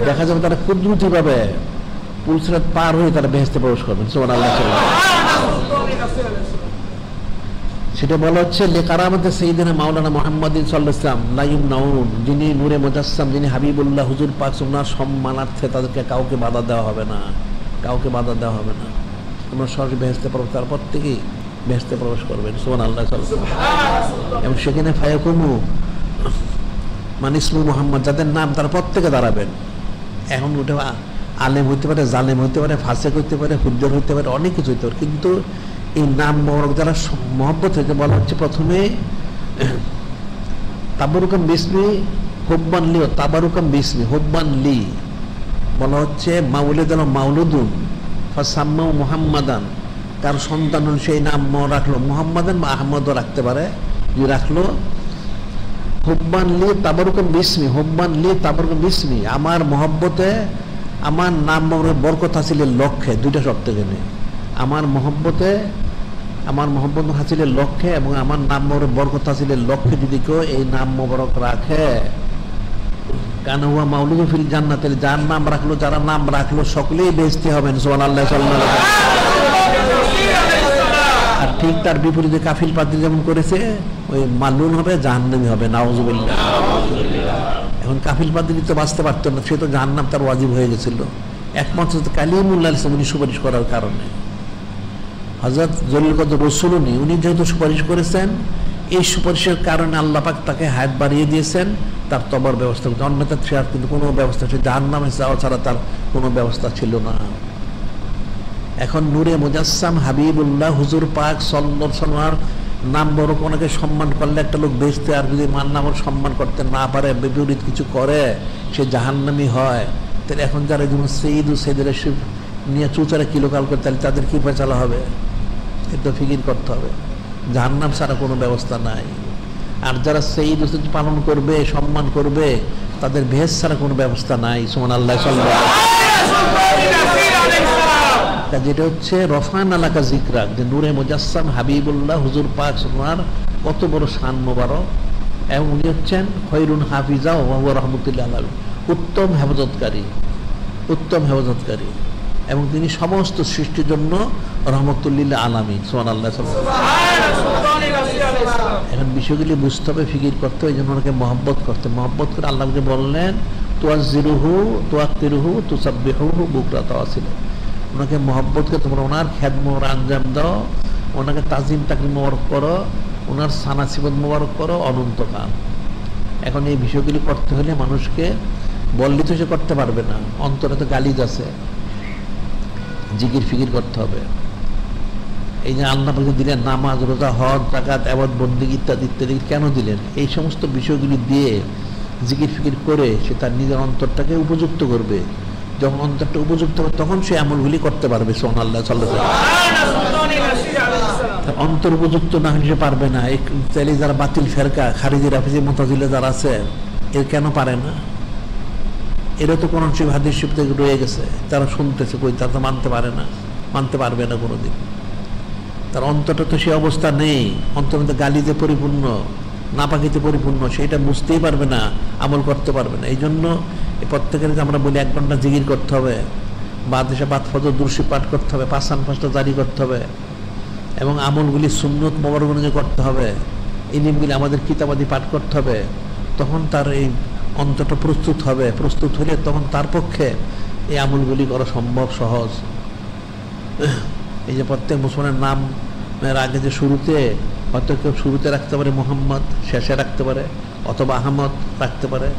দেখা যাবে তারা খুব দ্রুত ভাবে পুল সিরাত পার হয়ে তারা বেহেশতে প্রবেশ করবেন। সুবহানাল্লাহ। সেটা বলা হচ্ছে লেকারামতে সাইয়্যিদিনা মাওলানা মুহাম্মাদিন সাল্লাল্লাহু আলাইহি ওয়াসাল্লাম লা ইউমনাউন, যিনি নূরে মুজাসসাম, যিনি হাবিবুল্লাহ হুজুর পাক সুন্নাহর সম্মানার্থে তাদেরকে কাউকে বাধা দেওয়া হবে না, কাউকে বাধা দেওয়া হবে না। তোমরা সরাসরি বেহেশতে প্রবেশ, তারপর থেকেই বেহেশতে প্রবেশ করবেন। সুবহানাল্লাহ। এবং সেখানে ফায়াকুমু মানে ইসমু মুহাম্মদ, যাদের নাম তারা প্রত্যেকে দাঁড়াবেন। এখন ওটা আলেম হইতে পারে, জালেম হইতে পারে, ফাসেক হইতে পারে, হুজ্জত হইতে পারে, অনেক কিছু হইতে পারে, কিন্তু এই নাম মোবারক যারা মহব্বত হয়েছে বলা হচ্ছে প্রথমে তাবারুকাম বিসমি হুব্বান লি, তাবারুকাম বিসমি হুব্বান লি বলা হচ্ছে মাউলিদাল মাউলুদুন ফাসাম্মাউ মুহাম্মাদান, কার সন্তান সেই নাম রাখলো মুহাম্মাদান বা আহমদও রাখতে পারে, যে রাখলো হুব্বান লি তাবারুকাম বিসমি, হুব্বান লি তাবারুকাম বিসমি, আমার মহব্বতে আমার নাম বরকত হাসিলের লক্ষ্যে, দুইটা শব্দ এখানে, আমার মহব্বত হাসিলের লক্ষ্যে এবং আমার নাম মোবারক বরকত হাসিলের লক্ষ্যে যদি কেউ এই নাম মোবারক রাখে, কানা হুয়া মাউলুদুন ফিল জান্নাত, যার নাম রাখলো, যারা নাম রাখলো সকলেই বেহেশতি হবেন। সুবহানাল্লাহ। আর ঠিক তার বিপরীতে কাফিল পাদ্রী যেমন করেছে, ওই মালুন হবে, জাহান্নামী হবে। নাউযুবিল্লাহ। এখন কাফিল পাদ্রী তো বাঁচতে পারতো না, সে তো জাহান্নাম তার ওয়াজিব হয়ে গেছিল, একমাত্র কালিমুল্লাহ উনি সুপারিশ করার কারণে। হযরত জলিল কদর রাসূল উনি যেহেতু সুপারিশ করেছেন, এই সুপারিশের কারণে আল্লাহ পাক তাকে হায়াত বাড়িয়ে দিয়েছেন, তার তবার ব্যবস্থা করতে, অন্যথা ছাড়া কিন্তু কোনো ব্যবস্থা, সে জাহান্নামে যাওয়া ছাড়া তার কোনো ব্যবস্থা ছিল না। এখন নূরে মুজাসসাম হাবিবুল্লাহ হুজুর পাক সাল্লাল্লাহু আলাইহি ওয়াসাল্লামের নাম বড় ওনাকে সম্মান করলে একটা লোক বেহেশতে, আর যদি নাম সম্মান করতে না পারে, বিপরীত কিছু করে, সে জাহান্নামী হয়। তাহলে এখন যারা যেমন সঈদ ও সৈয়দরা নিয়ে চুচারা কিলোকাল করে, তাহলে তাদের কি ফয়সালা হবে? এটা ফিকির করতে হবে। জাহান্নাম ছাড়া কোনো ব্যবস্থা নাই। আর যারা সঈদ পালন করবে, সম্মান করবে, তাদের বেহেশত ছাড়া কোনো ব্যবস্থা নাই। সুবহানাল্লাহ। যেটা হচ্ছে রফান আলাকা জিকরা, যে নূরে মুজাসসাম হাবিবুল্লাহ হুজুর পাক সুবহানার কত বড় শান মোবারক, এবং উনি হচ্ছেন খৈরুন হাফিজা ওয়া হুয়া রাহমাতুল্লিল আলামিন, উত্তম হেফাজতকারী, উত্তম হেফাজতকারী, এবং তিনি সমস্ত সৃষ্টির জন্য রহমতুল্লিল আলামিন। সুবহানাল্লাহ। এখন বিষয়গুলি বুঝতে হবে, ফিকির করতে হবে, এই জন্য ওনাকে মহব্বত করতে, মহব্বত করে আল্লাহকে বললেন তুয়াজ্জিরুহু তুআক্কিরুহু তুসাব্বিহুহু বুকরাতা ওয়া আসিলা, ওনাকে মহব্বতকে তোমরা ওনার খেদমত আঞ্জাম দাও, ওনাকে তাজিম তাকরিম মোবারক করো, ওনার সানা সিবত মোবারক করো অনন্তকাল। এখন এই বিষয়গুলি করতে হলে মানুষকে বললে তো সে করতে পারবে না, অন্তরে তো গালিজ আছে, জিকির ফিকির করতে হবে। এই যে আল্লাহ পাক দিলেন নামাজ, রোজা, হজ, যাকাত, ইবাদত, বন্দেগী ইত্যাদি ইত্যাদি কেন দিলেন? এই সমস্ত বিষয়গুলি দিয়ে জিকির ফিকির করে সে তার নিজের অন্তরটাকে উপযুক্ত করবে। যখন অন্তরটা উপযুক্ত হবে তখন সে আমলগুলি করতে পারবে। সুবহানাল্লাহ। অন্তর উপযুক্ত না হলে পারবে না। চাইলে যারা বাতিল ফেরকা, খারিজি, রাফিজি, মুতাজিলা যারা আছে, এর কেন পারে না? এরা তো কোরআন শরীফ হাদিস শরীফ থেকে রয়ে গেছে, তারা শুনতেছে, কই তারা তো মানতে পারে না, মানতে পারবে না কোনোদিন। তার অন্তরটা তো সে অবস্থা নেই, অন্তর গালিতে পরিপূর্ণ, নাপাকিতে পরিপূর্ণ, সেটা বুঝতেই পারবে না, আমল করতে পারবে না। এই জন্য প্রত্যেকের আমরা বলি 1 ঘন্টা জিকির করতে হবে, বাদ এসে বাদ ফজর দুরূদ পাঠ করতে হবে, 5 জারি করতে হবে, এবং আমলগুলি সুন্নত মোবারক অনুযায়ী করতে হবে, ইলমগুলি আমাদের কিতাবাদি পাঠ করতে হবে। তখন তার এই অন্তরটা প্রস্তুত হবে, প্রস্তুত হলে তখন তার পক্ষে এই আমলগুলি করা সম্ভব, সহজ। এই যে প্রত্যেক মুসলমানের নামের আগে যে শুরুতে হয়তো কেউ শুরুতে রাখতে পারে মোহাম্মদ, শেষে রাখতে পারে, অথবা আহমদ রাখতে পারে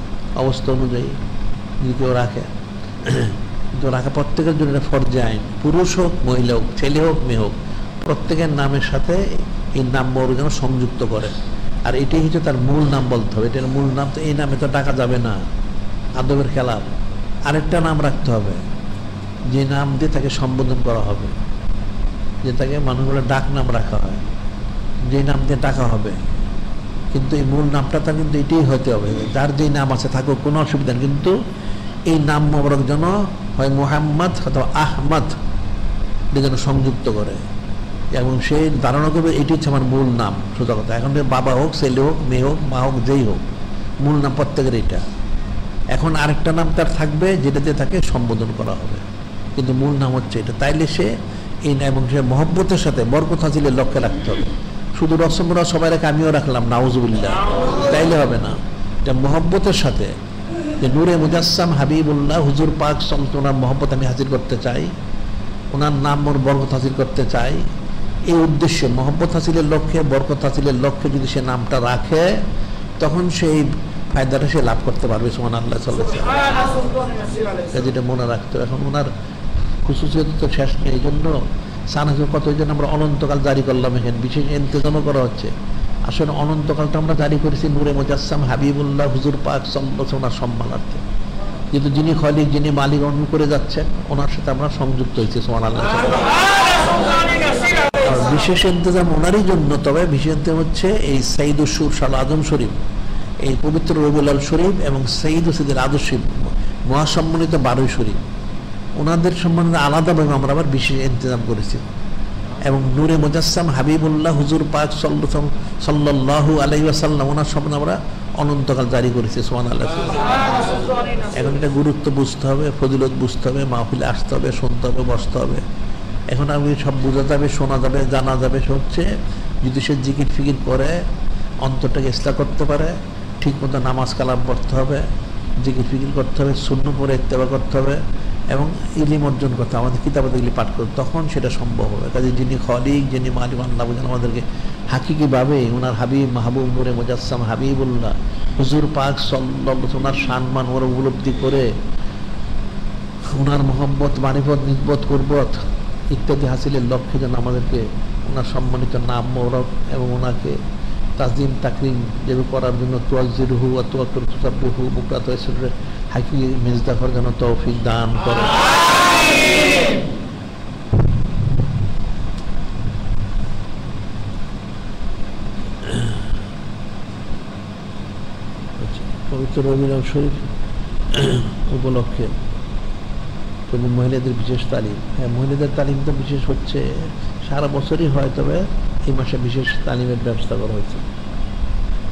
অবস্থা অনুযায়ী যদি কেউ রাখে। কিন্তু রাখা প্রত্যেকের জন্য এটা ফরজে আইন, পুরুষ হোক মহিলা হোক, ছেলে হোক মেয়ে হোক, প্রত্যেকের নামের সাথে এই নাম বড় যেন সংযুক্ত করে। আর এটাই হচ্ছে তার মূল নাম বলতে হবে, এটার মূল নাম। তো এই নামে তো ডাকা যাবে না, আদবের খেলাফ। আরেকটা নাম রাখতে হবে যে নাম দিয়ে তাকে সম্বোধন করা হবে, যে তাকে মানুষগুলো ডাক নাম রাখা হয়, যে নাম দিয়ে ডাকা হবে। কিন্তু এই মূল নামটা তার কিন্তু এটাই হতে হবে, যার যেই নাম আছে থাকুক, কোনো অসুবিধা নেই। কিন্তু এই নাম মোবারক যেন হয় মুহাম্মদ অথবা আহমদ যেন সংযুক্ত করে, এবং সে ধারণা করবে এটি হচ্ছে আমার মূল নাম। সোজা কথা, এখন বাবা হোক, ছেলে হোক, মেয়ে হোক, মা হোক, যেই হোক, মূল নাম প্রত্যেকের এটা। এখন আরেকটা নাম তার থাকবে যেটাতে তাকে সম্বোধন করা হবে, কিন্তু মূল নাম হচ্ছে এটা। তাইলে সে এই নাম, এবং সে মহব্বতের সাথে বরকত হাসিলের লক্ষ্যে রাখতে হবে। শুধু রসমরা সবাই রাখে, আমিও রাখলাম, নাউজুবিল্লাহ, তাইলে হবে না। এটা মহব্বতের সাথে, যে নূরে মুজাসসাম হাবিবুল্লাহ হুজুর পাক ওনার মহব্বত আমি হাসিল করতে চাই, ওনার নাম ওর বরকত হাসিল করতে চাই, এই উদ্দেশ্যে মহব্বত হাসিলের লক্ষ্যে, বরকত হাসিলের লক্ষ্যে যদি সে নামটা রাখে, তখন সেই ফায়দাটা সে লাভ করতে পারবে। সুবহানাল্লাহ, যেটা মনে রাখতো। এখন ওনার খুশুসিয়ত তো শেষ নেই, এই জন্য সানাজুর কত, এই জন্য আমরা অনন্তকাল জারি করলাম, এখানে বিশেষ ইন্তজামও করা হচ্ছে। আসলে অনন্তকালটা আমরা জারি করেছি নূরে মুজাসসাম হাবিবুল্লাহ হুজুর পাক সাল্লাল্লাহু ওনার সম্মানার্থে, যেহেতু যিনি খলিক, যিনি মালিক অন্য করে যাচ্ছেন, ওনার সাথে আমরা সংযুক্ত হয়েছি। সুবহানাল্লাহ। বিশেষ ইন্তজাম ওনারই জন্য, তবে বিশেষ ইন্তজাম হচ্ছে এই সাইদুস সুর শাল আজম শরীফ, এই পবিত্র রবিউল আউয়াল শরীফ এবং সঈদ সিদের আদর শরীফ, মহাসম্মানিত 12 শরীফ, ওনাদের সম্বন্ধে আলাদাভাবে আমরা আবার বিশেষ ইন্তজাম করেছি। এবং নূরে মুজাসসাম হাবিবুল্লাহ হুজুর পাক সাল্লাল্লাহু আলাইহি ওয়াসাল্লাম, ওনার সম্বন্ধে আমরা অনন্তকাল জারি করেছি। সুবহানাল্লাহ। এখন এটা গুরুত্ব বুঝতে হবে, ফজিলত বুঝতে হবে, মাহফিলে আসতে হবে, শুনতে হবে, বসতে হবে। এখন আমি সব বোঝা যাবে, শোনা যাবে, জানা যাবে। হচ্ছে যদি সে জিকির ফিকির করে, অন্তরটাকে ইসলাহ করতে পারে, ঠিক মতো নামাজ কালাম পড়তে হবে, জিকির ফিকির করতে হবে, সুন্নাহ পড়ে ইত্তেবা করতে হবে, এবং ইলম অর্জন করতে হবে, আমাদের কিতাবাতগুলি পাঠ করতে, তখন সেটা সম্ভব হবে। কাজে যিনি খলিক, যিনি মালিক, আল্লাহ বুঝেন, আমাদেরকে হাকিকিভাবে ওনার হাবিব মাহবুব নূরে মুজাসসাম হাবিবুল্লাহ হুজুর পাক সাল্লাল্লাহু ওনার সম্মান ওরা উপলব্ধি করে ওনার মোহাম্মত, মারিফত, নিসবত, কুরবত ইত্যাদি হাসিলের লক্ষ্যে যেন আমাদেরকে ওনার সম্মানিত নাম মোবারক এবং ওনাকে তাজিম তাকরিম যেগুলো করার জন্য তুয়াজ্জিরুহু ওয়া তুওয়াক্কিরু তুসাব্বিহু বুকরাত ওয়া আসীরা হাকি মেজদাফর যেন তৌফিক দান করে। পবিত্র রবিউল আউয়াল শরীফ উপলক্ষে মহিলাদের বিশেষ তালিম। হ্যাঁ, মহিলাদের তালিম তো বিশেষ হচ্ছে, সারা বছরই হয়, তবে এই মাসে বিশেষ তালিমের ব্যবস্থা করা হয়েছে।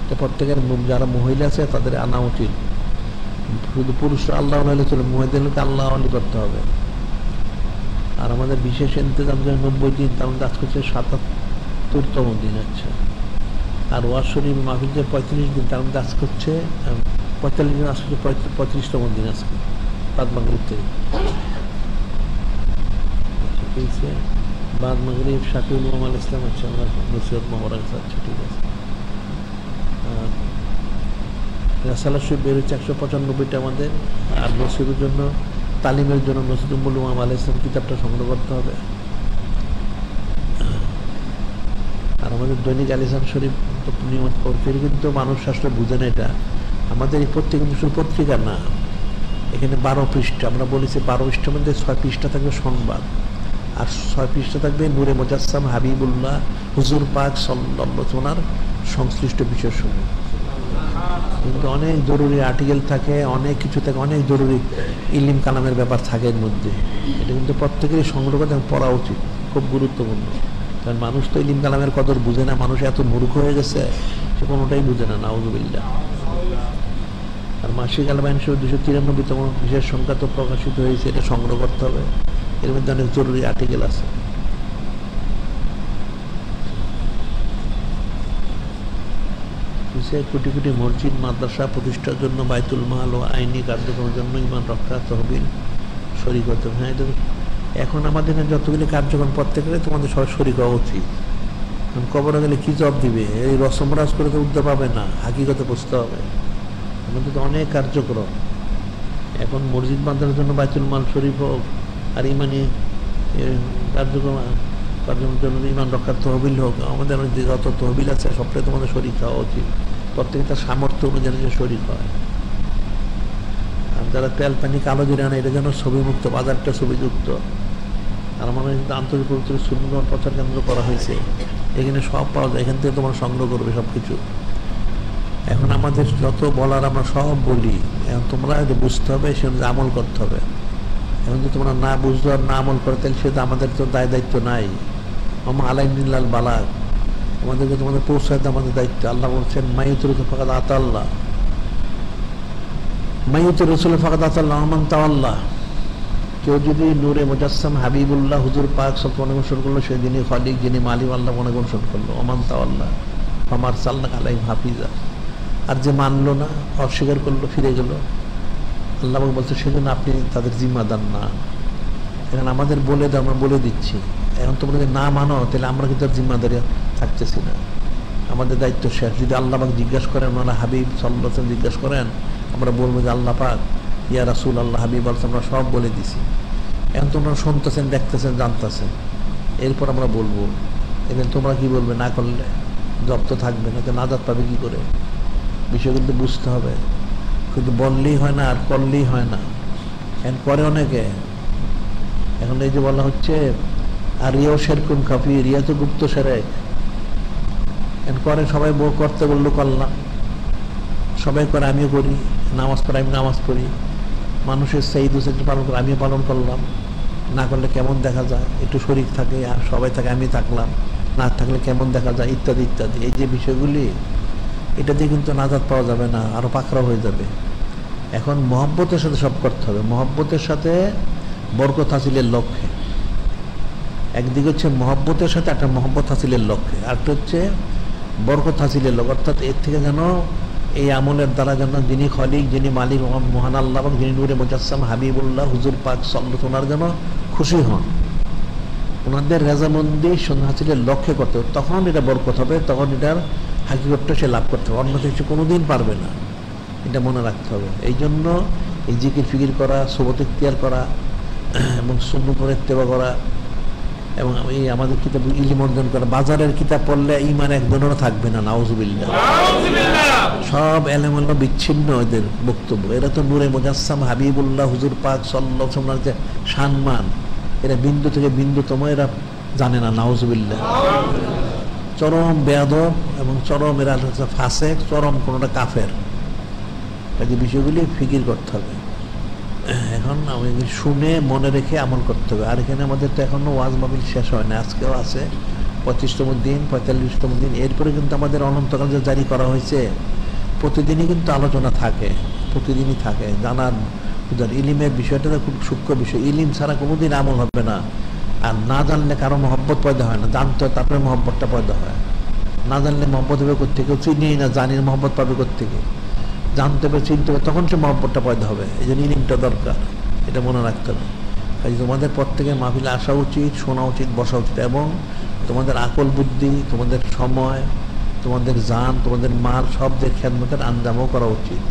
তো প্রত্যেকের যারা মহিলা আছে তাদের আনা উচিত। শুধু পুরুষরা আল্লাহ হলে চলে, মহিলাদেরকে আল্লাহ আলী করতে হবে। আর আমাদের বিশেষ ইন্তজাম যে 90 দিন, তার মধ্যে আজ করছে ৭৭তম দিন হচ্ছে। আর ওয়াজ শরীফ মাহফিল যে 35 দিন, তার মধ্যে আজ করছে 45 দিন, আজকে 35তম দিন আজকে বাদ মাগরিব থেকে। বাদ মাগরিব শাকিউল ইমাম ইসলাম হচ্ছে আমরা নসিহত মোবারক আছে, ঠিক আছে। আর রাসালা শরীফ বের হচ্ছে 195টা আমাদের। আর নসিহতের জন্য, তালিমের জন্য নসিহত ইমাম আলাইহিস সালাম কিতাবটা সংগ্রহ করতে হবে। আর আমাদের দৈনিক আলিসান শরীফ নিয়মিত পড়তে, কিন্তু মানুষ আসলে বুঝে না এটা। আমাদের এই পত্রিকা কিন্তু শুধু পত্রিকা না, এখানে 12 পৃষ্ঠা। আমরা বলেছি 12 পৃষ্ঠার মধ্যে 6 পৃষ্ঠা থাকবে সংবাদ, আর 6 পৃষ্ঠা থাকবে নূরে মুজাসসাম হাবিবুল্লাহ হুজুর পাক সাল্লাল্লাহু ওনার সংশ্লিষ্ট বিষয়সমূহ। কিন্তু অনেক জরুরি আর্টিকেল থাকে, অনেক কিছু থাকে, অনেক জরুরি ইলম কালামের ব্যাপার থাকে এর মধ্যে। এটা কিন্তু প্রত্যেকেরই সংগ্রহ করে পড়া উচিত, খুব গুরুত্বপূর্ণ। কারণ মানুষ তো ইলম কালামের কদর বুঝে না, মানুষ এত মূর্খ হয়ে গেছে, সে কোনোটাই বুঝে না, নাউযুবিল্লাহ। আর মাসিক আল-বায়ান শরীফ 293তম বিশেষ সংখ্যা তো প্রকাশিত হয়েছে, এটা সংগ্রহ করতে হবে। এর মধ্যে অনেক জরুরি আর্টিকেল আছে। কোটি কোটি মসজিদ মাদ্রাসা প্রতিষ্ঠার জন্য, বাইতুল মাল ও আইনি কার্যক্রমের জন্য ইমান রক্ষা তহবিল শরীক হতে হবে। হ্যাঁ, এখন আমাদের যতগুলি কার্যক্রম প্রত্যেকের তোমাদের সবাই শরীক হওয়া উচিত। কবরে গেলে কি জবাব দিবে? এই রসমরাজ করে তো উঠতে পাবে না, হাকিকতে বুঝতে হবে। আমাদের তো অনেক কার্যক্রম, এখন মসজিদ বাঁধানোর জন্য বাইতুল মাল শরীফ হোক, আর ইমানি কার্যক্রমের জন্য ইমান রক্ষার তহবিল হোক, আমাদের যত তহবিল আছে সবটাই তোমাদের শরীর হওয়া উচিত। প্রত্যেকে তার সামর্থ্য অনুযায়ী যে শরীর হয়। আর যারা তেল পানি কালো জিরা আনে, এটা যেন ছবিমুক্ত, বাজারটা ছবিযুক্ত। আর আমার কিন্তু আন্তর্জাতিক পবিত্র সুন্দর প্রচার কেন্দ্র করা হয়েছে, এখানে সব পাওয়া যায়, এখান থেকে তোমরা সংগ্রহ করবে সব কিছু। এখন আমাদের যত বলার আমরা সব বলি, এখন তোমরা বুঝতে হবে, সে অনুযায়ী আমল করতে হবে। এখন যদি তোমরা না বুঝতে আর না আমল করো, তাহলে সেটা আমাদের তো দায় দায়িত্ব নাই। আমার আলাইনিল্লাল বালাগ, আমাদেরকে তোমাদের পৌঁছাতে আমাদের দায়িত্ব। আল্লাহ বলছেন মাইয়ুতুর ফাকাদ আতাল্লাহ, মাইয়ুতুর রাসূল ফাকাদ আতাল্লাহ আমান তাওয়াল্লাহ। কেউ যদি নূরে মুজাসসাম হাবিবুল্লাহ হুজুর পাক সাল্লাল্লাহু আলাইহি ওয়াসাল্লাম করলো, সে যিনি খালিক, যিনি মালিক, আল্লাহ মনে অনুসরণ করলো। আমান তাওয়াল্লাহ ফামা আরসালনাকা আলাইহিম হাফিজা। আর যে মানলো না, অস্বীকার করলো, ফিরে গেল, আল্লাহ বলছে সেজন্য আপনি তাদের জিম্মাদার না। এখন আমাদের বলে দাও, আমরা বলে দিচ্ছি। এখন তোমরা যদি না মানো, তাহলে আমরা কিন্তু আর জিম্মাদারি থাকতেছি না, আমাদের দায়িত্ব শেষ। যদি আল্লাহ পাক জিজ্ঞাসা করেন, আমরা হাবিব সাল্লাল্লাহু আলাইহি ওয়াসাল্লাম জিজ্ঞাসা করেন, আমরা বলবো যে আল্লাহ পাক, ইয়া রাসূল আল্লাহ, হাবিব বলছে, আমরা সব বলে দিছি। এখন তোমরা শুনতেছেন, দেখতেছেন, জানতেছেন, এরপর আমরা বলবো। এখন তোমরা কি বলবে? না করলে জব তো থাকবে না, তো নাজাত পাবে কি করে? বিষয় কিন্তু বুঝতে হবে। কিন্তু বললেই হয় না, আর করলেই হয় না। এখন করে অনেকে, এখন এই যে বলা হচ্ছে আর রিয়াও শেরকুন কাফি, রিয়া তো গুপ্ত সেরেক। এখন করে সবাই, করতে বললো করলাম, সবাই করে আমিও করি, নামাজ পড়ে আমি নামাজ পড়ি, মানুষের সেই দুসের পালন করে আমিও পালন করলাম। না করলে কেমন দেখা যায়? একটু শরীর থাকে, আর সবাই থাকে, আমি থাকলাম, না থাকলে কেমন দেখা যায়, ইত্যাদি ইত্যাদি। এই যে বিষয়গুলি, এটা দিয়ে কিন্তু নাজাত পাওয়া যাবে না, আরো পাকড়াও হয়ে যাবে। এখন মহব্বতের সাথে সব করতে হবে, মহব্বতের সাথে বরকত হাসিলের লক্ষ্যে। একদিকে হচ্ছে মহব্বতের সাথে একটা মহব্বত হাসিলের লক্ষ্যে, আরেকটা হচ্ছে বরকত হাসিলের লক্ষ্য। অর্থাৎ এর থেকে যেন এই আমলের দ্বারা যেন যিনি খালিক, যিনি মালিক মহান আল্লাহ, এবং যিনি নূরে মুজাসসাম হাবিবুল্লাহ হুজুর পাক সাল্লাল্লাহু ওনার যেন খুশি হন, ওনাদের রেজামন্দি হাসিলের লক্ষ্যে করতে হবে। তখন এটা বরকত হবে, তখন এটার হাকিকতটা সে লাভ করতে হবে, অন্য কিছু কোনোদিন পারবে না। এটা মনে রাখতে হবে। এই জন্য এই জিকির ফিকির করা, সুবত ইখতিয়ার করা, এবং সুন্নতের ইত্তেবা করা, এবং এই আমাদের কিতাব ইলম অর্জন করা। বাজারের কিতাব পড়লে ঈমান একজনেরও থাকবে না, নাউজুবিল্লাহ। সব এলেমেলো বিচ্ছিন্ন এদের বক্তব্য। এরা তো নূরে মুজাসসাম হাবিবুল্লাহ হুজুর পাক সাল্লাল্লাহু আলাইহি ওয়াসাল্লামের যে সম্মান, এরা বিন্দু থেকে বিন্দুতম এরা জানে না, নাউজুবিল্লাহ। চরম বেয়াদব এবং চরম এরা ফাসেক, চরম কোনোটা কাফের। এই বিষয়গুলি ফিকির করতে হবে। এখন আমি শুনে মনে রেখে আমল করতে হবে। আর এখানে আমাদের তো এখনো ওয়াজ মাহফিল শেষ হয় না, আজকেও আছে 25তম দিন, 45তম দিন। এরপরে কিন্তু আমাদের অনন্তকাল যে জারি করা হয়েছে, প্রতিদিনই কিন্তু আলোচনা থাকে, প্রতিদিনই থাকে। জানার বুঝার ইলিমের বিষয়টা খুব সূক্ষ্ম বিষয়। ইলিম ছাড়া কোনোদিন আমল হবে না। আর না জানলে কারো মহব্বত পয়দা হয় না, জানতে হয়, তারপরে মহব্বতটা পয়দা হয়। না জানলে মহব্বত হবে কোত্থেকে? চিনিই না, জানি মহব্বত পাবে কোত্থেকে? জানতে হবে, চিনতে হবে, তখন সে মহব্বতটা পয়দা হবে। এই জন্য ইলিমটা দরকার, এটা মনে রাখতে হবে। কাজে তোমাদের প্রত্যেকে মাহফিলে আসা উচিত, শোনা উচিত, বসা উচিত, এবং তোমাদের আকল বুদ্ধি, তোমাদের সময়, তোমাদের জান, তোমাদের মাল, সব যে খেদমতের আঞ্জামও করা উচিত,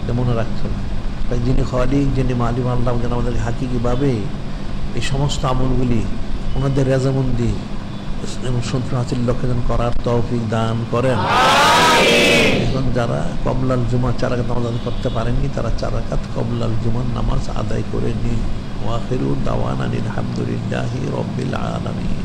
এটা মনে রাখতে হবে। তাই যিনি খালিক, যিনি মালিক আল্লাহ, যেন আমাদেরকে হাকিকিভাবে এই সমস্ত আমলগুলি ওনাদের রেজামন্দি এবং সন্তুষ্ট হাসিল লক্ষ্যে যেন করার তৌফিক দান করেন। এখন যারা কবলাল জুমা 4 রাকাত নামাজ আদায় করতে পারেননি, তারা 4 রাকাত কবলাল জুমার নামাজ আদায় করে নিন। ওয়া আখিরু দাওয়ানা আলহামদুলিল্লাহি রাব্বিল আলামিন।